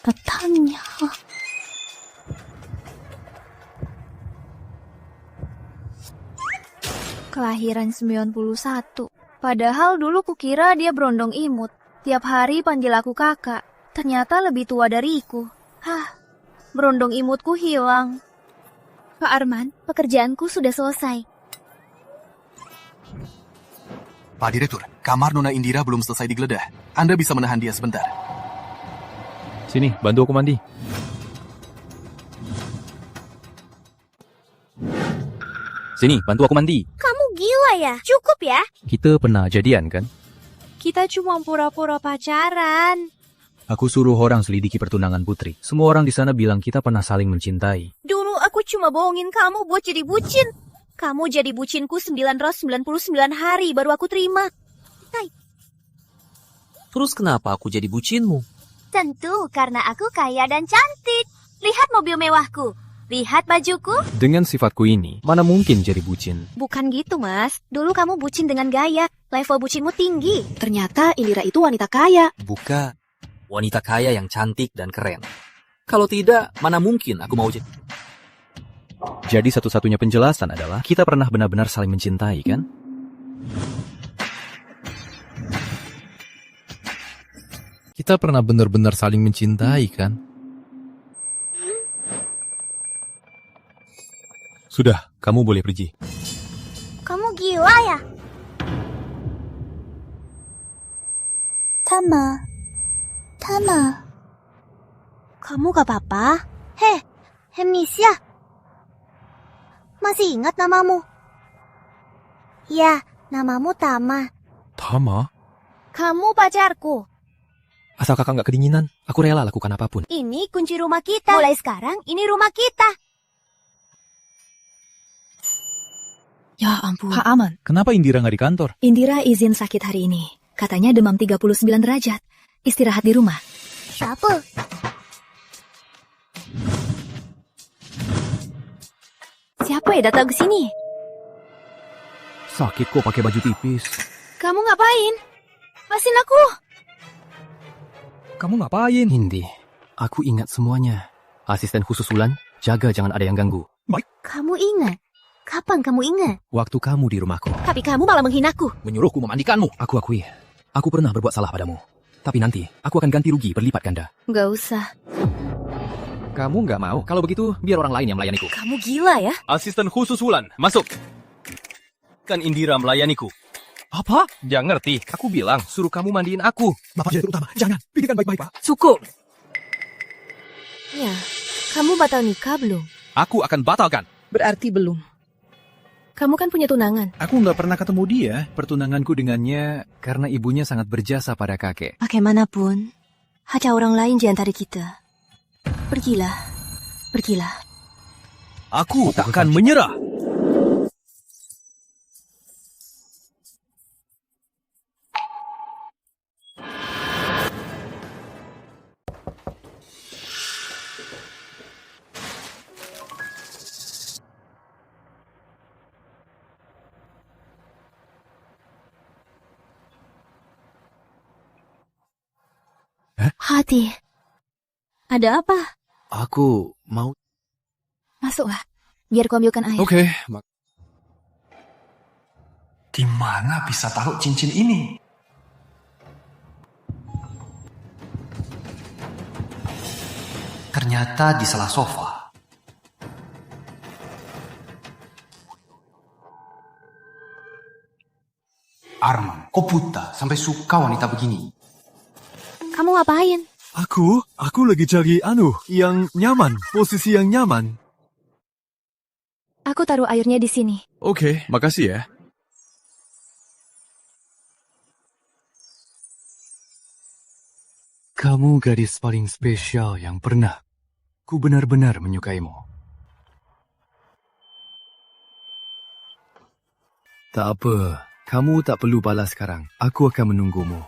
Katanya. Kelahiran 91. Padahal dulu kukira dia berondong imut. Tiap hari panggil aku kakak. Ternyata lebih tua dariku. Berondong imutku hilang. Pak Arman, pekerjaanku sudah selesai. Pak Direktur, kamar Nona Indira belum selesai digeledah. Anda bisa menahan dia sebentar. Sini, bantu aku mandi. Sini, bantu aku mandi. Kamu gila ya? Cukup ya? Kita pernah jadian kan? Kita cuma pura-pura pacaran. Aku suruh orang selidiki pertunangan Putri. Semua orang di sana bilang kita pernah saling mencintai. Dulu aku cuma bohongin kamu buat jadi bucin. Kamu jadi bucinku 999 hari baru aku terima. Terus kenapa aku jadi bucinmu? Tentu karena aku kaya dan cantik. Lihat mobil mewahku. Lihat bajuku. Dengan sifatku ini, mana mungkin jadi bucin? Bukan gitu, Mas. Dulu kamu bucin dengan gaya. Level bucinmu tinggi. Ternyata Indira itu wanita kaya. Bukan. Wanita kaya yang cantik dan keren. Kalau tidak, mana mungkin aku mau jadi... Jadi satu-satunya penjelasan adalah kita pernah benar-benar saling mencintai, kan? Kita pernah benar-benar saling mencintai, kan? Sudah, kamu boleh pergi. Kamu gila ya? Tama. Kamu gak apa-apa? Hemisya. Masih ingat namamu? Ya, namamu Tama. Tama? Kamu pacarku. Asal kakak nggak kedinginan, aku rela lakukan apapun. Ini kunci rumah kita. Mulai sekarang, ini rumah kita. Ya ampun. Pak Aman, kenapa Indira nggak di kantor? Indira izin sakit hari ini. Katanya demam 39 derajat. Istirahat di rumah. Siapa? Siapa ya datang ke sini? Sakit kok pakai baju tipis. Kamu ngapain? Lepasin aku. Kamu ngapain? Indi, aku ingat semuanya. Asisten khusus Wulan, jaga jangan ada yang ganggu. Baik. Kamu ingat? Kapan kamu ingat? Waktu kamu di rumahku. Tapi kamu malah menghinaku. Menyuruhku memandikanmu. Aku akui, aku pernah berbuat salah padamu. Tapi nanti, aku akan ganti rugi berlipat ganda. Gak usah. Kamu nggak mau? Kalau begitu, biar orang lain yang melayaniku. Kamu gila ya? Asisten khusus Wulan, masuk. Kan Indira melayaniku. Apa? Dia ngerti. Aku bilang, suruh kamu mandiin aku. Bapak Direktur Utama, jangan. Pikirkan baik-baik, Pak. Cukup. Ya, kamu batal nikah belum? Aku akan batalkan. Berarti belum. Kamu kan punya tunangan. Aku nggak pernah ketemu dia. Pertunanganku dengannya karena ibunya sangat berjasa pada kakek. Bagaimanapun, ada orang lain di antara kita. Pergilah. Aku tak akan menyerah. Hati. Ada apa? Aku mau... Masuklah. Biar ku ambilkan air. Oke. Di mana bisa taruh cincin ini? Ternyata di salah sofa. Arman, kok buta sampai suka wanita begini? Kamu ngapain? Aku lagi cari yang nyaman, posisi yang nyaman. Aku taruh airnya di sini. Oke, makasih ya. Kamu gadis paling spesial yang pernah ku benar-benar menyukaimu. Tak apa, kamu tak perlu balas sekarang. Aku akan menunggumu.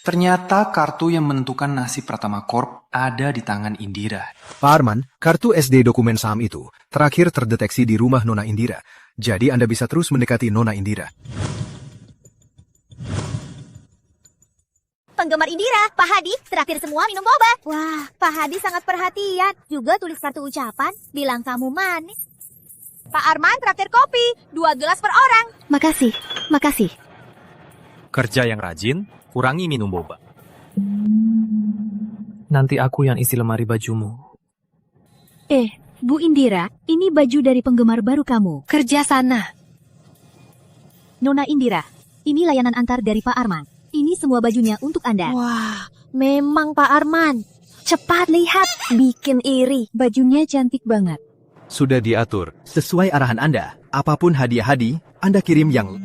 Ternyata kartu yang menentukan nasib Pratama Corp ada di tangan Indira. Pak Arman, kartu SD dokumen saham itu terakhir terdeteksi di rumah Nona Indira. Jadi Anda bisa terus mendekati Nona Indira. Penggemar Indira, Pak Hadi, traktir semua minum boba. Wah, Pak Hadi sangat perhatian. Juga tulis kartu ucapan, bilang kamu manis. Pak Arman traktir kopi, 2 gelas per orang. Makasih. Kerja yang rajin, kurangi minum boba. Nanti aku yang isi lemari bajumu. Bu Indira, ini baju dari penggemar baru kamu. Kerja sana. Nona Indira, ini layanan antar dari Pak Arman. Ini semua bajunya untuk Anda. Wah, memang Pak Arman. Cepat lihat, bikin iri. Bajunya cantik banget. Sudah diatur. Sesuai arahan Anda, apapun hadiah Hadi, Anda kirim yang...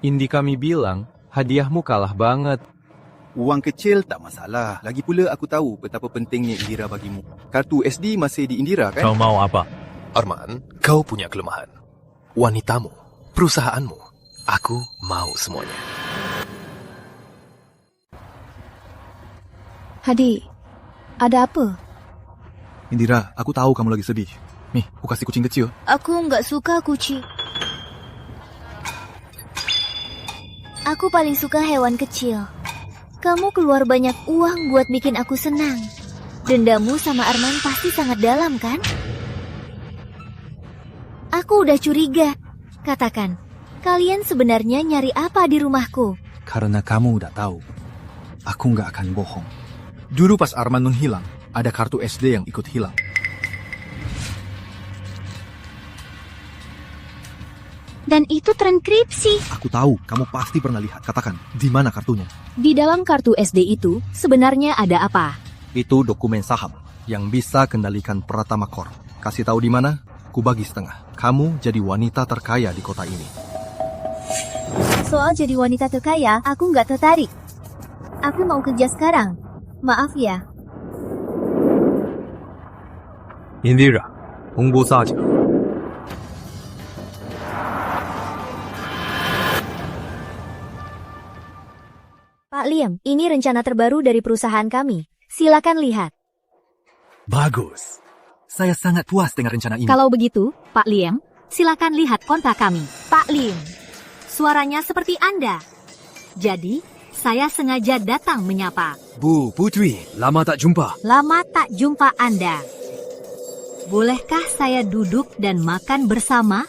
Indi kami bilang, hadiahmu kalah banget. Uang kecil tak masalah. Lagi pula aku tahu betapa pentingnya Indira bagimu. Kartu SD masih di Indira kan? Kau mau apa? Arman, kau punya kelemahan. Wanitamu, perusahaanmu. Aku mau semuanya. Hadi, ada apa? Indira, aku tahu kamu lagi sedih. Nih, aku kasih kucing kecil. Aku nggak suka kucing. Aku paling suka hewan kecil. Kamu keluar banyak uang buat bikin aku senang. Dendamu sama Arman pasti sangat dalam, kan? Aku udah curiga. Katakan, kalian sebenarnya nyari apa di rumahku? Karena kamu udah tahu. Aku nggak akan bohong. Dulu pas Arman menghilang, ada kartu SD yang ikut hilang. Dan itu transkripsi. Aku tahu, kamu pasti pernah lihat. Katakan, di mana kartunya? Di dalam kartu SD itu sebenarnya ada apa? Itu dokumen saham yang bisa kendalikan Pratama Corp. Kasih tahu di mana? Ku bagi setengah. Kamu jadi wanita terkaya di kota ini. Soal jadi wanita terkaya, aku nggak tertarik. Aku mau kerja sekarang. Maaf ya. Indira, 홍보 사자. Pak Liam, ini rencana terbaru dari perusahaan kami. Silakan lihat. Bagus. Saya sangat puas dengan rencana ini. Kalau begitu, Pak Liam, silakan lihat kontak kami. Pak Lim, suaranya seperti Anda. Jadi, saya sengaja datang menyapa. Bu Putri, lama tak jumpa. Lama tak jumpa Anda. Bolehkah saya duduk dan makan bersama?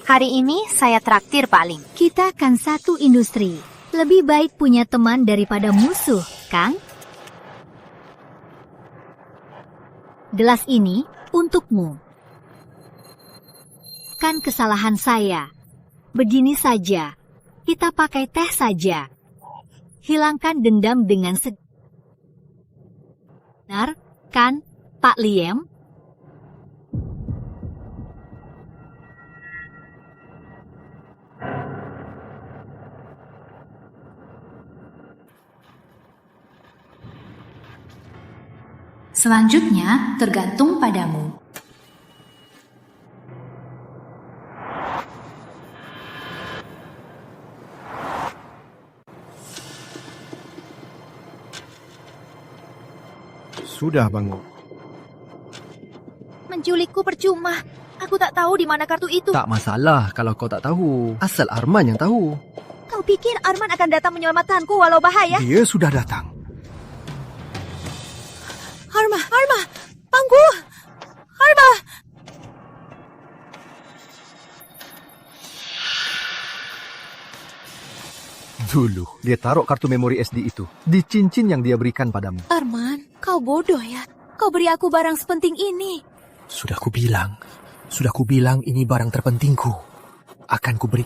Hari ini saya traktir Pak Lim. Kita kan satu industri. Lebih baik punya teman daripada musuh, Kang. Gelas ini untukmu. Kan kesalahan saya. Begini saja, kita pakai teh saja. Hilangkan dendam dengan benar, kan, Pak Liam? Selanjutnya, tergantung padamu. Sudah bangun. Menculikku percuma. Aku tak tahu di mana kartu itu. Tak masalah kalau kau tak tahu. Asal Arman yang tahu. Kau pikir Arman akan datang menyelamatkanku walau bahaya? Dia sudah datang. Tunggu! Arma! Dulu, dia taruh kartu memori SD itu di cincin yang dia berikan padamu. Arman, kau bodoh ya. Kau beri aku barang sepenting ini. Sudah kubilang ini barang terpentingku. Akan kuberi.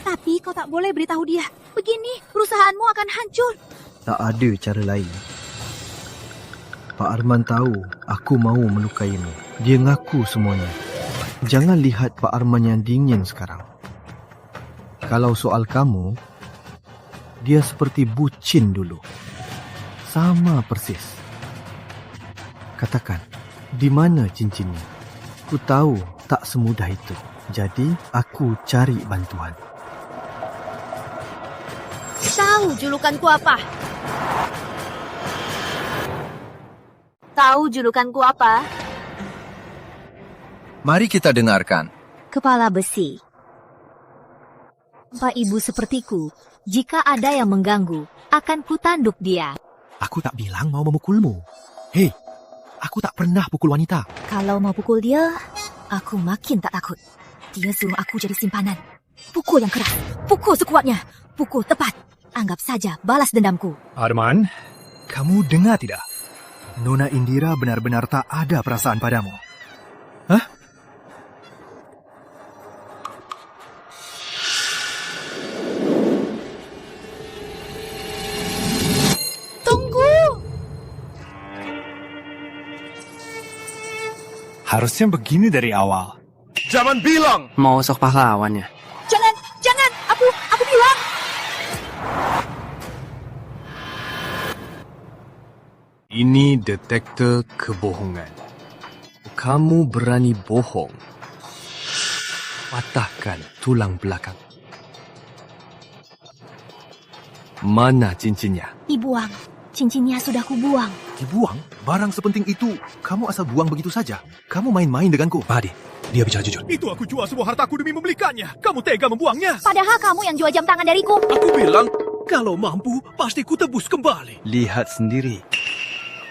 Tapi kau tak boleh beritahu dia. Begini, perusahaanmu akan hancur. Tak ada cara lain. Pak Arman tahu aku mau melukaimu. Dia ngaku semuanya. Jangan lihat Pak Arman yang dingin sekarang. Kalau soal kamu, dia seperti bucin dulu. Sama persis. Katakan, di mana cincinnya? Ku tahu tak semudah itu. Jadi, aku cari bantuan. Tahu julukanku apa? Tahu julukanku apa? Mari kita dengarkan. Kepala besi. Pak Ibu sepertiku, jika ada yang mengganggu, akan kutanduk dia. Aku tak bilang mau memukulmu. Hei, aku tak pernah pukul wanita. Kalau mau pukul dia, aku makin tak takut. Dia suruh aku jadi simpanan. Pukul yang keras, pukul sekuatnya, pukul tepat. Anggap saja balas dendamku. Arman, kamu dengar tidak? Nona Indira benar-benar tak ada perasaan padamu. Hah? Tunggu! Harusnya begini dari awal. Jangan bilang! Mau sok pahlawannya. Jangan! Aku bilang! Ini detektor kebohongan. Kamu berani bohong. Patahkan tulang belakang. Mana cincinnya? Dibuang. Cincinnya sudah kubuang. Dibuang? Barang sepenting itu, kamu asal buang begitu saja? Kamu main-main denganku? Padi, dia bicara jujur. Itu aku jual semua hartaku demi membelikannya. Kamu tega membuangnya. Padahal kamu yang jual jam tangan dariku. Aku bilang, kalau mampu, pasti ku tebus kembali. Lihat sendiri.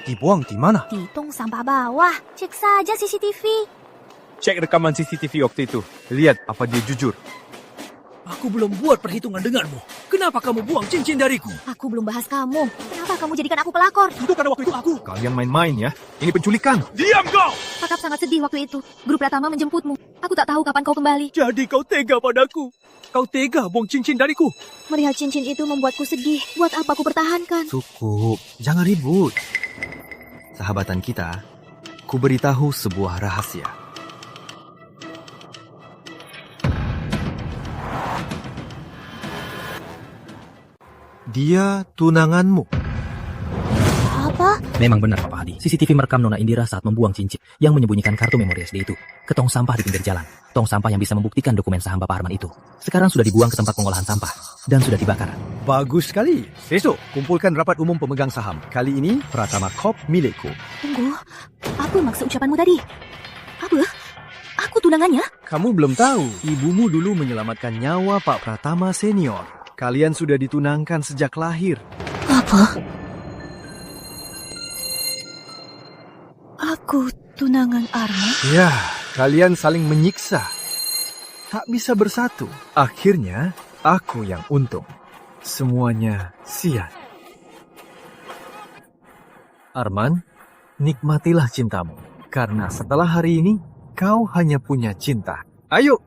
Dibuang di mana? Di tong sampah bawah. Cek saja CCTV. Cek rekaman CCTV waktu itu. Lihat apa dia jujur. Aku belum buat perhitungan denganmu. Kenapa kamu buang cincin dariku? Aku belum bahas kamu. Kenapa kamu jadikan aku pelakor? Itu karena waktu itu aku. Kalian main-main ya. Ini penculikan. Diam kau! Kakak sangat sedih waktu itu. Guru Pratama menjemputmu. Aku tak tahu kapan kau kembali. Jadi kau tega padaku. Kau tega buang cincin dariku. Melihat cincin itu membuatku sedih. Buat apa aku pertahankan? Cukup. Jangan ribut. Sahabatan kita, ku beritahu sebuah rahasia. Dia tunanganmu. Apa? Memang benar, Papa Hadi. CCTV merekam Nona Indira saat membuang cincin yang menyembunyikan kartu memori SD itu ke tong sampah di pinggir jalan. Tong sampah yang bisa membuktikan dokumen saham Bapak Arman itu. Sekarang sudah dibuang ke tempat pengolahan sampah dan sudah dibakar. Bagus sekali. Besok, kumpulkan rapat umum pemegang saham. Kali ini, Pratama Corp milikku. Tunggu, apa maksud ucapanmu tadi? Apa? Aku tunangannya? Kamu belum tahu, ibumu dulu menyelamatkan nyawa Pak Pratama Senior. Kalian sudah ditunangkan sejak lahir. Apa? Aku tunangan Arman? Ya, kalian saling menyiksa. Tak bisa bersatu. Akhirnya, aku yang untung. Semuanya sia. Arman, nikmatilah cintamu. Karena setelah hari ini, kau hanya punya cinta. Ayo!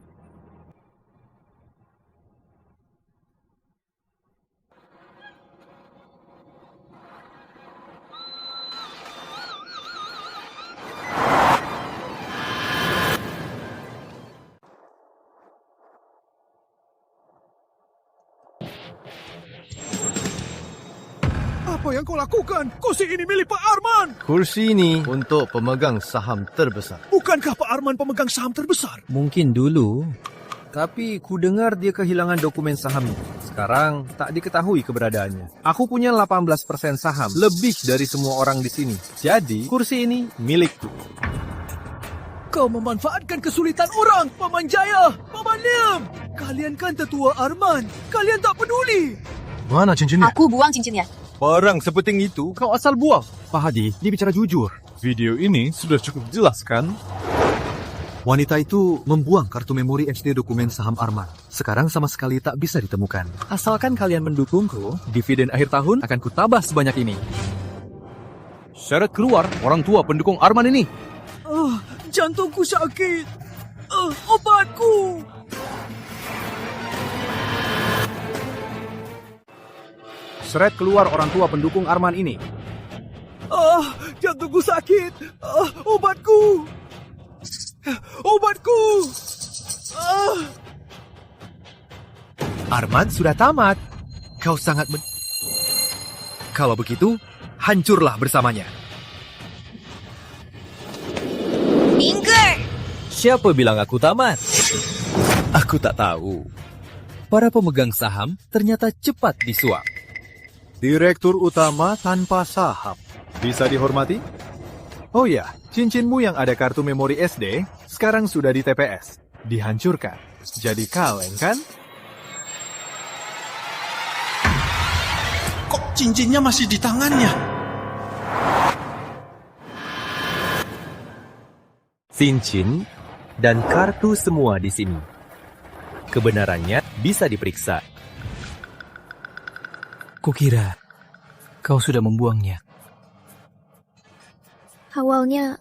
Apa yang kau lakukan? Kursi ini milik Pak Arman. Kursi ini untuk pemegang saham terbesar. Bukankah Pak Arman pemegang saham terbesar? Mungkin dulu. Tapi ku dengar dia kehilangan dokumen sahamnya. Sekarang tak diketahui keberadaannya. Aku punya 18% saham, lebih dari semua orang di sini. Jadi, kursi ini milikku. Kau memanfaatkan kesulitan orang, Paman Jaya, Paman Liam. Kalian kan tetua Arman. Kalian tak peduli. Mana cincinnya? Aku buang cincinnya. Barang sepenting itu kau asal buang. Pak Hadi, dia bicara jujur. Video ini sudah cukup jelas kan? Wanita itu membuang kartu memori SD dokumen saham Arman. Sekarang sama sekali tak bisa ditemukan. Asalkan kalian mendukungku, dividen akhir tahun akan kutabah sebanyak ini. Syarat keluar orang tua pendukung Arman ini. Jantungku sakit. Obatku. Seret keluar orang tua pendukung Arman ini. Jantungku sakit. Obatku. Obatku. Arman sudah tamat. Kau sangat Kalau begitu, hancurlah bersamanya. Minggir! Siapa bilang aku tamat? Aku tak tahu. Para pemegang saham ternyata cepat disuap. Direktur utama tanpa saham. Bisa dihormati? Oh ya, cincinmu yang ada kartu memori SD sekarang sudah di TPS. Dihancurkan. Jadi kaleng kan? Kok cincinnya masih di tangannya? Cincin dan kartu semua di sini. Kebenarannya bisa diperiksa. Kukira kau sudah membuangnya. Awalnya,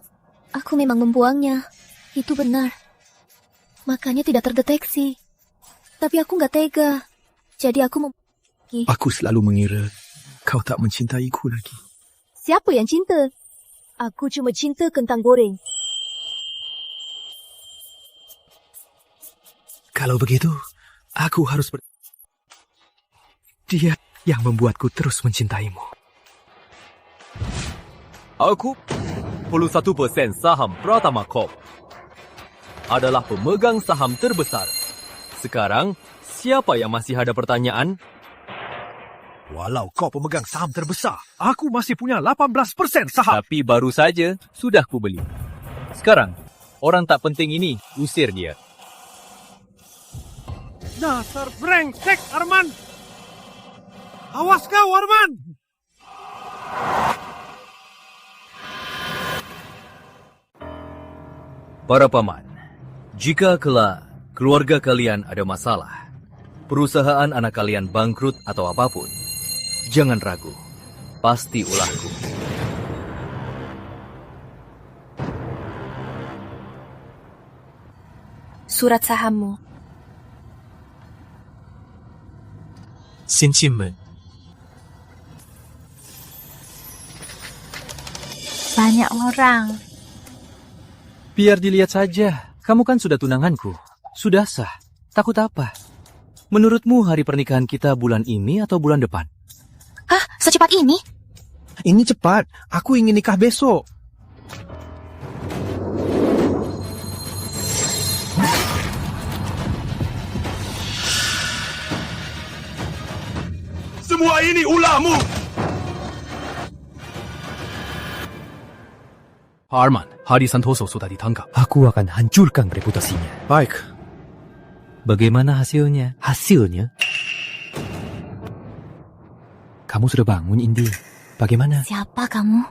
aku memang membuangnya. Itu benar. Makanya tidak terdeteksi. Tapi aku nggak tega. Jadi aku Aku selalu mengira kau tak mencintaiku lagi. Siapa yang cinta? Aku cuma cinta kentang goreng. Kalau begitu, aku harus Dia yang membuatku terus mencintaimu. Aku 11% saham Pratama Corp adalah pemegang saham terbesar. Sekarang, siapa yang masih ada pertanyaan? Walau kau pemegang saham terbesar, aku masih punya 18% saham. Tapi baru saja sudah kubeli. Sekarang, orang tak penting ini usir dia. Dasar brengsek, Arman. Awas kau, Arman. Para paman, jika kelak keluarga kalian ada masalah, perusahaan anak kalian bangkrut atau apapun, jangan ragu, pasti ulahku. Surat sahammu. Cincin-们. Banyak orang. Biar dilihat saja. Kamu kan sudah tunanganku. Sudah sah. Takut apa? Menurutmu hari pernikahan kita bulan ini atau bulan depan? Secepat ini? Ini cepat. Aku ingin nikah besok. Semua ini ulahmu! Arman, Hadi Santoso sudah ditangkap. Aku akan hancurkan reputasinya. Baik. Bagaimana hasilnya? Hasilnya? Kamu sudah bangun, Indi. Bagaimana? Siapa kamu?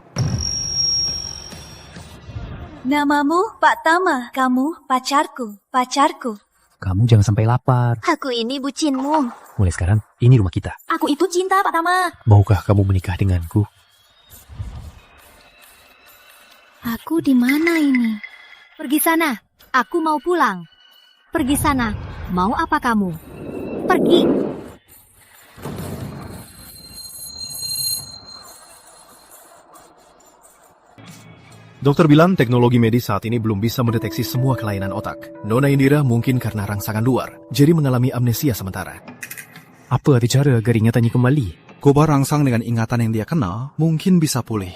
Namamu Pak Tama. Kamu pacarku. Pacarku. Kamu jangan sampai lapar. Aku ini bucinmu. Mulai sekarang, ini rumah kita. Aku itu cinta Pak Tama. Maukah kamu menikah denganku? Aku di mana ini? Pergi sana. Aku mau pulang. Pergi sana. Mau apa kamu? Pergi. Dokter bilang teknologi medis saat ini belum bisa mendeteksi semua kelainan otak. Nona Indira mungkin karena rangsangan luar, jadi mengalami amnesia sementara. Apa arti cara agar ingatannya kembali? Coba rangsang dengan ingatan yang dia kenal, mungkin bisa pulih.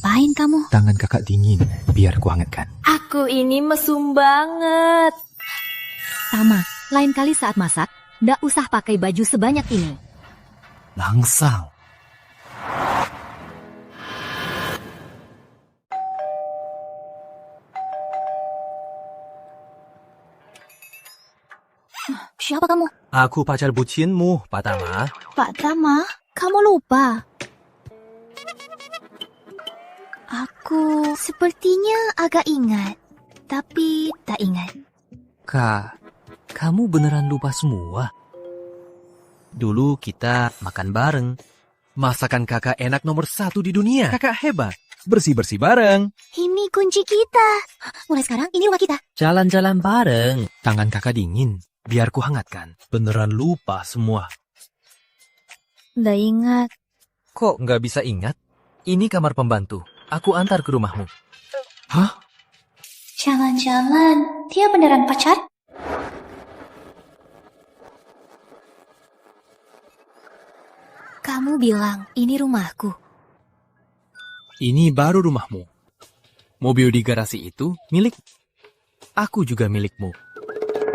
Ngapain kamu? Tangan kakak dingin, biar ku hangatkan. Aku ini mesum banget. Tama, lain kali saat masak, ndak usah pakai baju sebanyak ini. Langsang. Siapa kamu? Aku pacar bucinmu, Pak Tama. Pak Tama, kamu lupa. Aku sepertinya agak ingat, tapi tak ingat. Kak, kamu beneran lupa semua? Dulu kita makan bareng. Masakan kakak enak nomor 1 di dunia. Kakak hebat. Bersih-bersih bareng. Ini kunci kita. Mulai sekarang, ini rumah kita. Jalan-jalan bareng. Tangan kakak dingin. Biar ku hangatkan. Beneran lupa semua. Nggak ingat. Kok nggak bisa ingat? Ini kamar pembantu. Aku antar ke rumahmu. Hah? Jangan-jangan dia beneran pacar? Kamu bilang ini rumahku. Ini baru rumahmu. Mobil di garasi itu milik. Aku juga milikmu.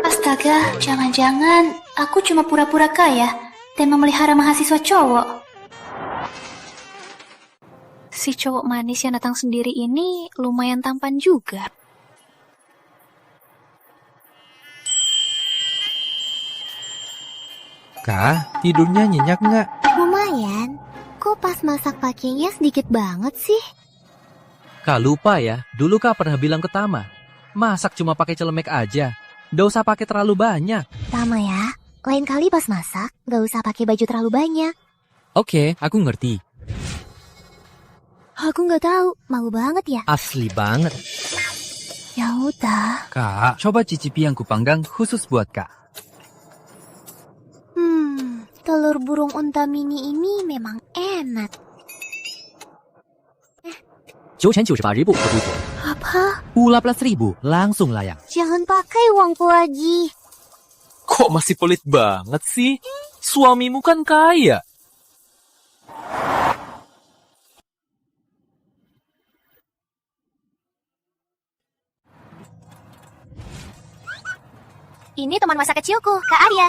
Astaga, jangan-jangan aku cuma pura-pura kaya dan memelihara mahasiswa cowok. Si cowok manis yang datang sendiri ini lumayan tampan juga. Kak, tidurnya nyenyak nggak? Lumayan. Kok pas masak pakainya sedikit banget sih? Kak lupa ya, dulu Kak pernah bilang ke Tama. Masak cuma pakai celemek aja. Nggak usah pakai terlalu banyak. Tama ya, lain kali pas masak, nggak usah pakai baju terlalu banyak. Oke, aku ngerti. Aku nggak tahu, malu banget ya. Asli banget. Ya udah. Kak, coba cicipi yang kupanggang khusus buat Kak. Telur burung unta mini ini memang enak. 998ribu per buku. Apa? 18.000 langsung layang. Jangan pakai uangku lagi. Kok masih pelit banget sih? Suamimu kan kaya. Ini teman masa kecilku, Kak Arya.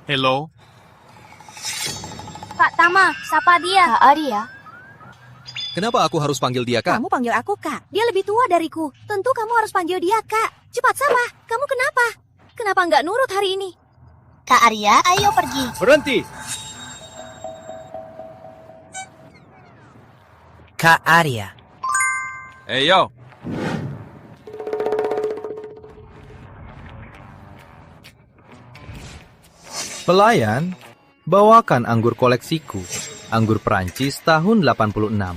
Hello. Pak Tama, sapa dia. Kak Arya. Kenapa aku harus panggil dia, Kak? Kamu panggil aku, Kak. Dia lebih tua dariku. Tentu kamu harus panggil dia, Kak. Cepat sama. Kamu kenapa? Kenapa nggak nurut hari ini? Kak Arya, ayo pergi. Berhenti. Kak Arya. Yo. Pelayan, bawakan anggur koleksiku. Anggur Perancis tahun 86.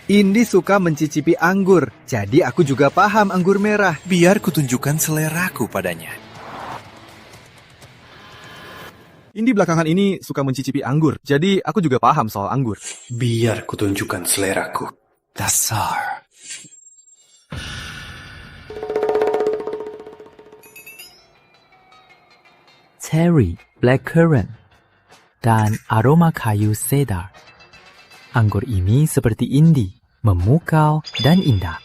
Indi suka mencicipi anggur, jadi aku juga paham anggur merah. Biar kutunjukkan seleraku padanya. Indi belakangan ini suka mencicipi anggur, jadi aku juga paham soal anggur. Biar kutunjukkan seleraku. Dasar. Cherry, blackcurrant, dan aroma kayu cedar. Anggur ini seperti Indi, memukau dan indah.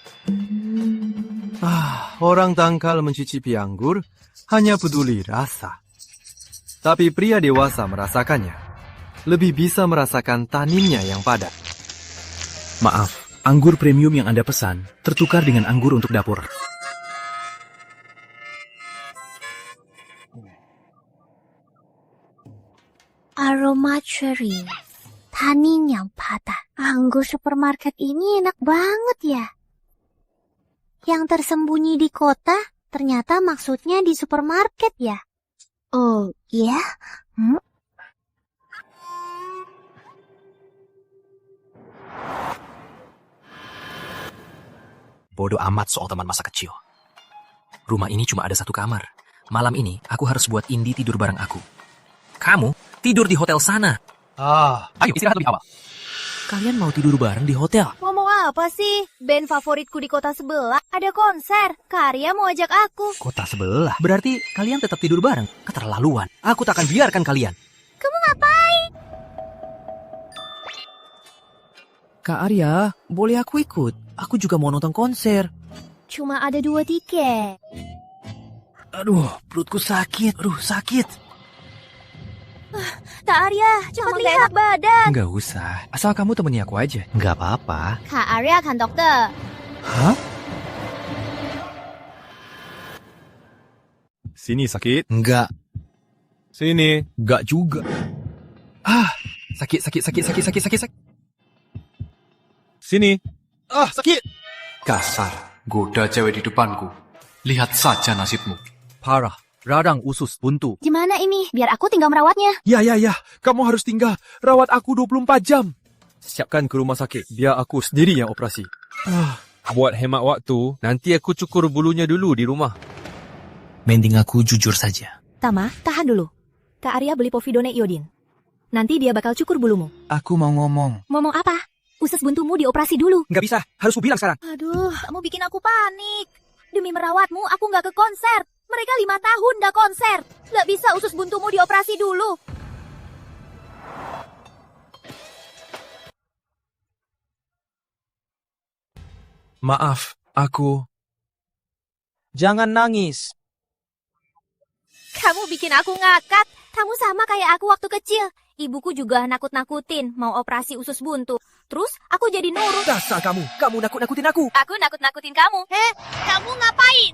Orang tangkal mencicipi anggur hanya peduli rasa. Tapi pria dewasa merasakannya. Lebih bisa merasakan taninnya yang padat. Maaf, anggur premium yang Anda pesan tertukar dengan anggur untuk dapur. Aroma cherry. Tanin yang padat. Anggur supermarket ini enak banget ya. Yang tersembunyi di kota, ternyata maksudnya di supermarket ya. Oh, iya? Bodoh amat soal teman masa kecil. Rumah ini cuma ada satu kamar. Malam ini aku harus buat Indi tidur bareng aku. Kamu tidur di hotel sana. Ayo istirahat lebih awal. Kalian mau tidur bareng di hotel? Ngomong apa sih? Band favoritku di kota sebelah ada konser. Karya mau ajak aku. Kota sebelah? Berarti kalian tetap tidur bareng? Keterlaluan. Aku tak akan biarkan kalian. Kamu ngapain? Kak Arya, boleh aku ikut? Aku juga mau nonton konser. Cuma ada 2 tiket. Aduh, perutku sakit. Sakit. Kak Arya, cepat lihat badan. Nggak usah. Asal kamu temani aku aja. Nggak apa-apa. Kak Arya kan dokter. Hah? Sini sakit? Enggak. Sini. Gak juga. Sakit. Sini. Sakit! Kasar, goda cewek di depanku. Lihat saja nasibmu. Parah, radang usus buntu. Gimana ini? Biar aku tinggal merawatnya. Ya. Kamu harus tinggal. Rawat aku 24 jam. Siapkan ke rumah sakit. Biar aku sendiri yang operasi. Buat hemat waktu, nanti aku cukur bulunya dulu di rumah. Mending aku jujur saja. Tama, tahan dulu. Kak Arya beli povidone iodin. Nanti dia bakal cukur bulumu. Aku mau ngomong. Ngomong apa? Usus buntumu dioperasi dulu. Nggak bisa, harus ku bilang sekarang. Aduh, kamu bikin aku panik. Demi merawatmu, aku nggak ke konser. Mereka 5 tahun nggak konser. Nggak bisa usus buntumu dioperasi dulu. Maaf, aku... Jangan nangis. Kamu bikin aku ngakak. Kamu sama kayak aku waktu kecil. Ibuku juga nakut-nakutin mau operasi usus buntu. Terus aku jadi nurut. Dasar kamu nakut-nakutin aku. Aku nakut-nakutin kamu. Kamu ngapain?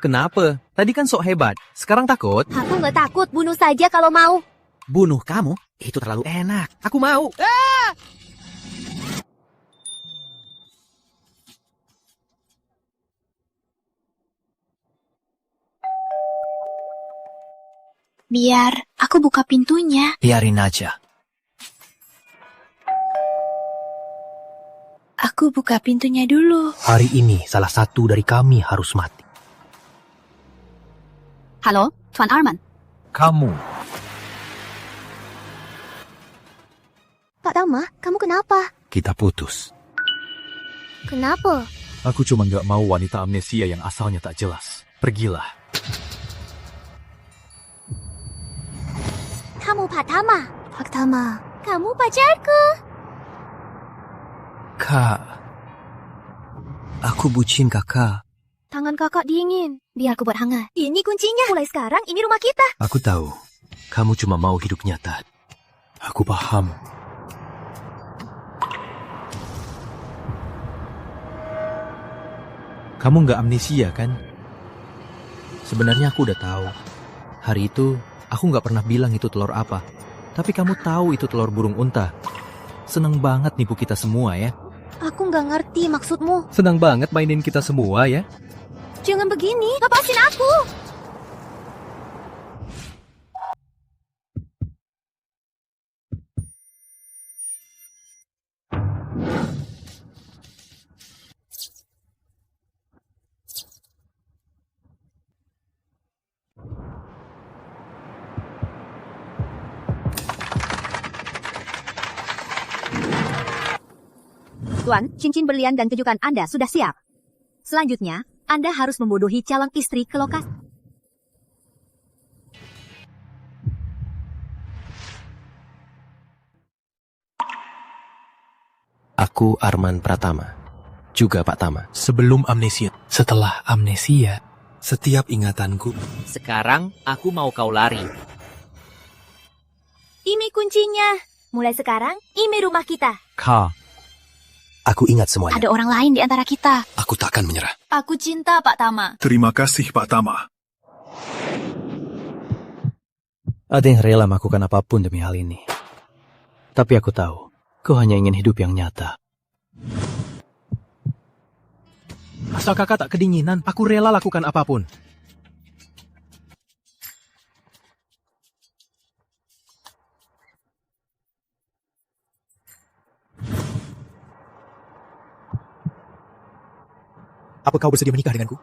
Kenapa? Tadi kan sok hebat. Sekarang takut? Aku nggak takut, bunuh saja kalau mau. Bunuh kamu? Itu terlalu enak. Aku mau. Biar aku buka pintunya. Biarin aja. Aku buka pintunya dulu. Hari ini salah satu dari kami harus mati. Halo, Tuan Arman. Kamu. Pak Tama, kamu kenapa? Kita putus. Kenapa? Aku cuma gak mau wanita amnesia yang asalnya tak jelas. Pergilah. Kamu Pak Tama. Pak Tama, kamu pacarku. Kak. Aku bucin kakak. Tangan kakak dingin. Biar aku buat hangat. Ini kuncinya. Mulai sekarang ini rumah kita. Aku tahu, kamu cuma mau hidup nyata. Aku paham. Kamu nggak amnesia kan? Sebenarnya aku udah tahu. Hari itu, aku nggak pernah bilang itu telur apa. Tapi kamu tahu itu telur burung unta. Seneng banget nipu kita semua ya. Aku nggak ngerti maksudmu. Senang banget mainin kita semua ya. Jangan begini. Lepasin aku. Tuan, cincin berlian dan kejukan Anda sudah siap. Selanjutnya, Anda harus membodohi calon istri ke lokasi. Aku Arman Pratama. Juga Pak Tama. Sebelum amnesia, setelah amnesia, setiap ingatanku. Sekarang aku mau kau lari. Ini kuncinya. Mulai sekarang, ini rumah kita. Ka. Aku ingat semuanya. Ada orang lain di antara kita. Aku takkan menyerah. Aku cinta Pak Tama. Terima kasih, Pak Tama. Ada yang rela melakukan apapun demi hal ini. Tapi aku tahu, kau hanya ingin hidup yang nyata. Asal kakak tak kedinginan, aku rela lakukan apapun. Apa kau bersedia menikah denganku?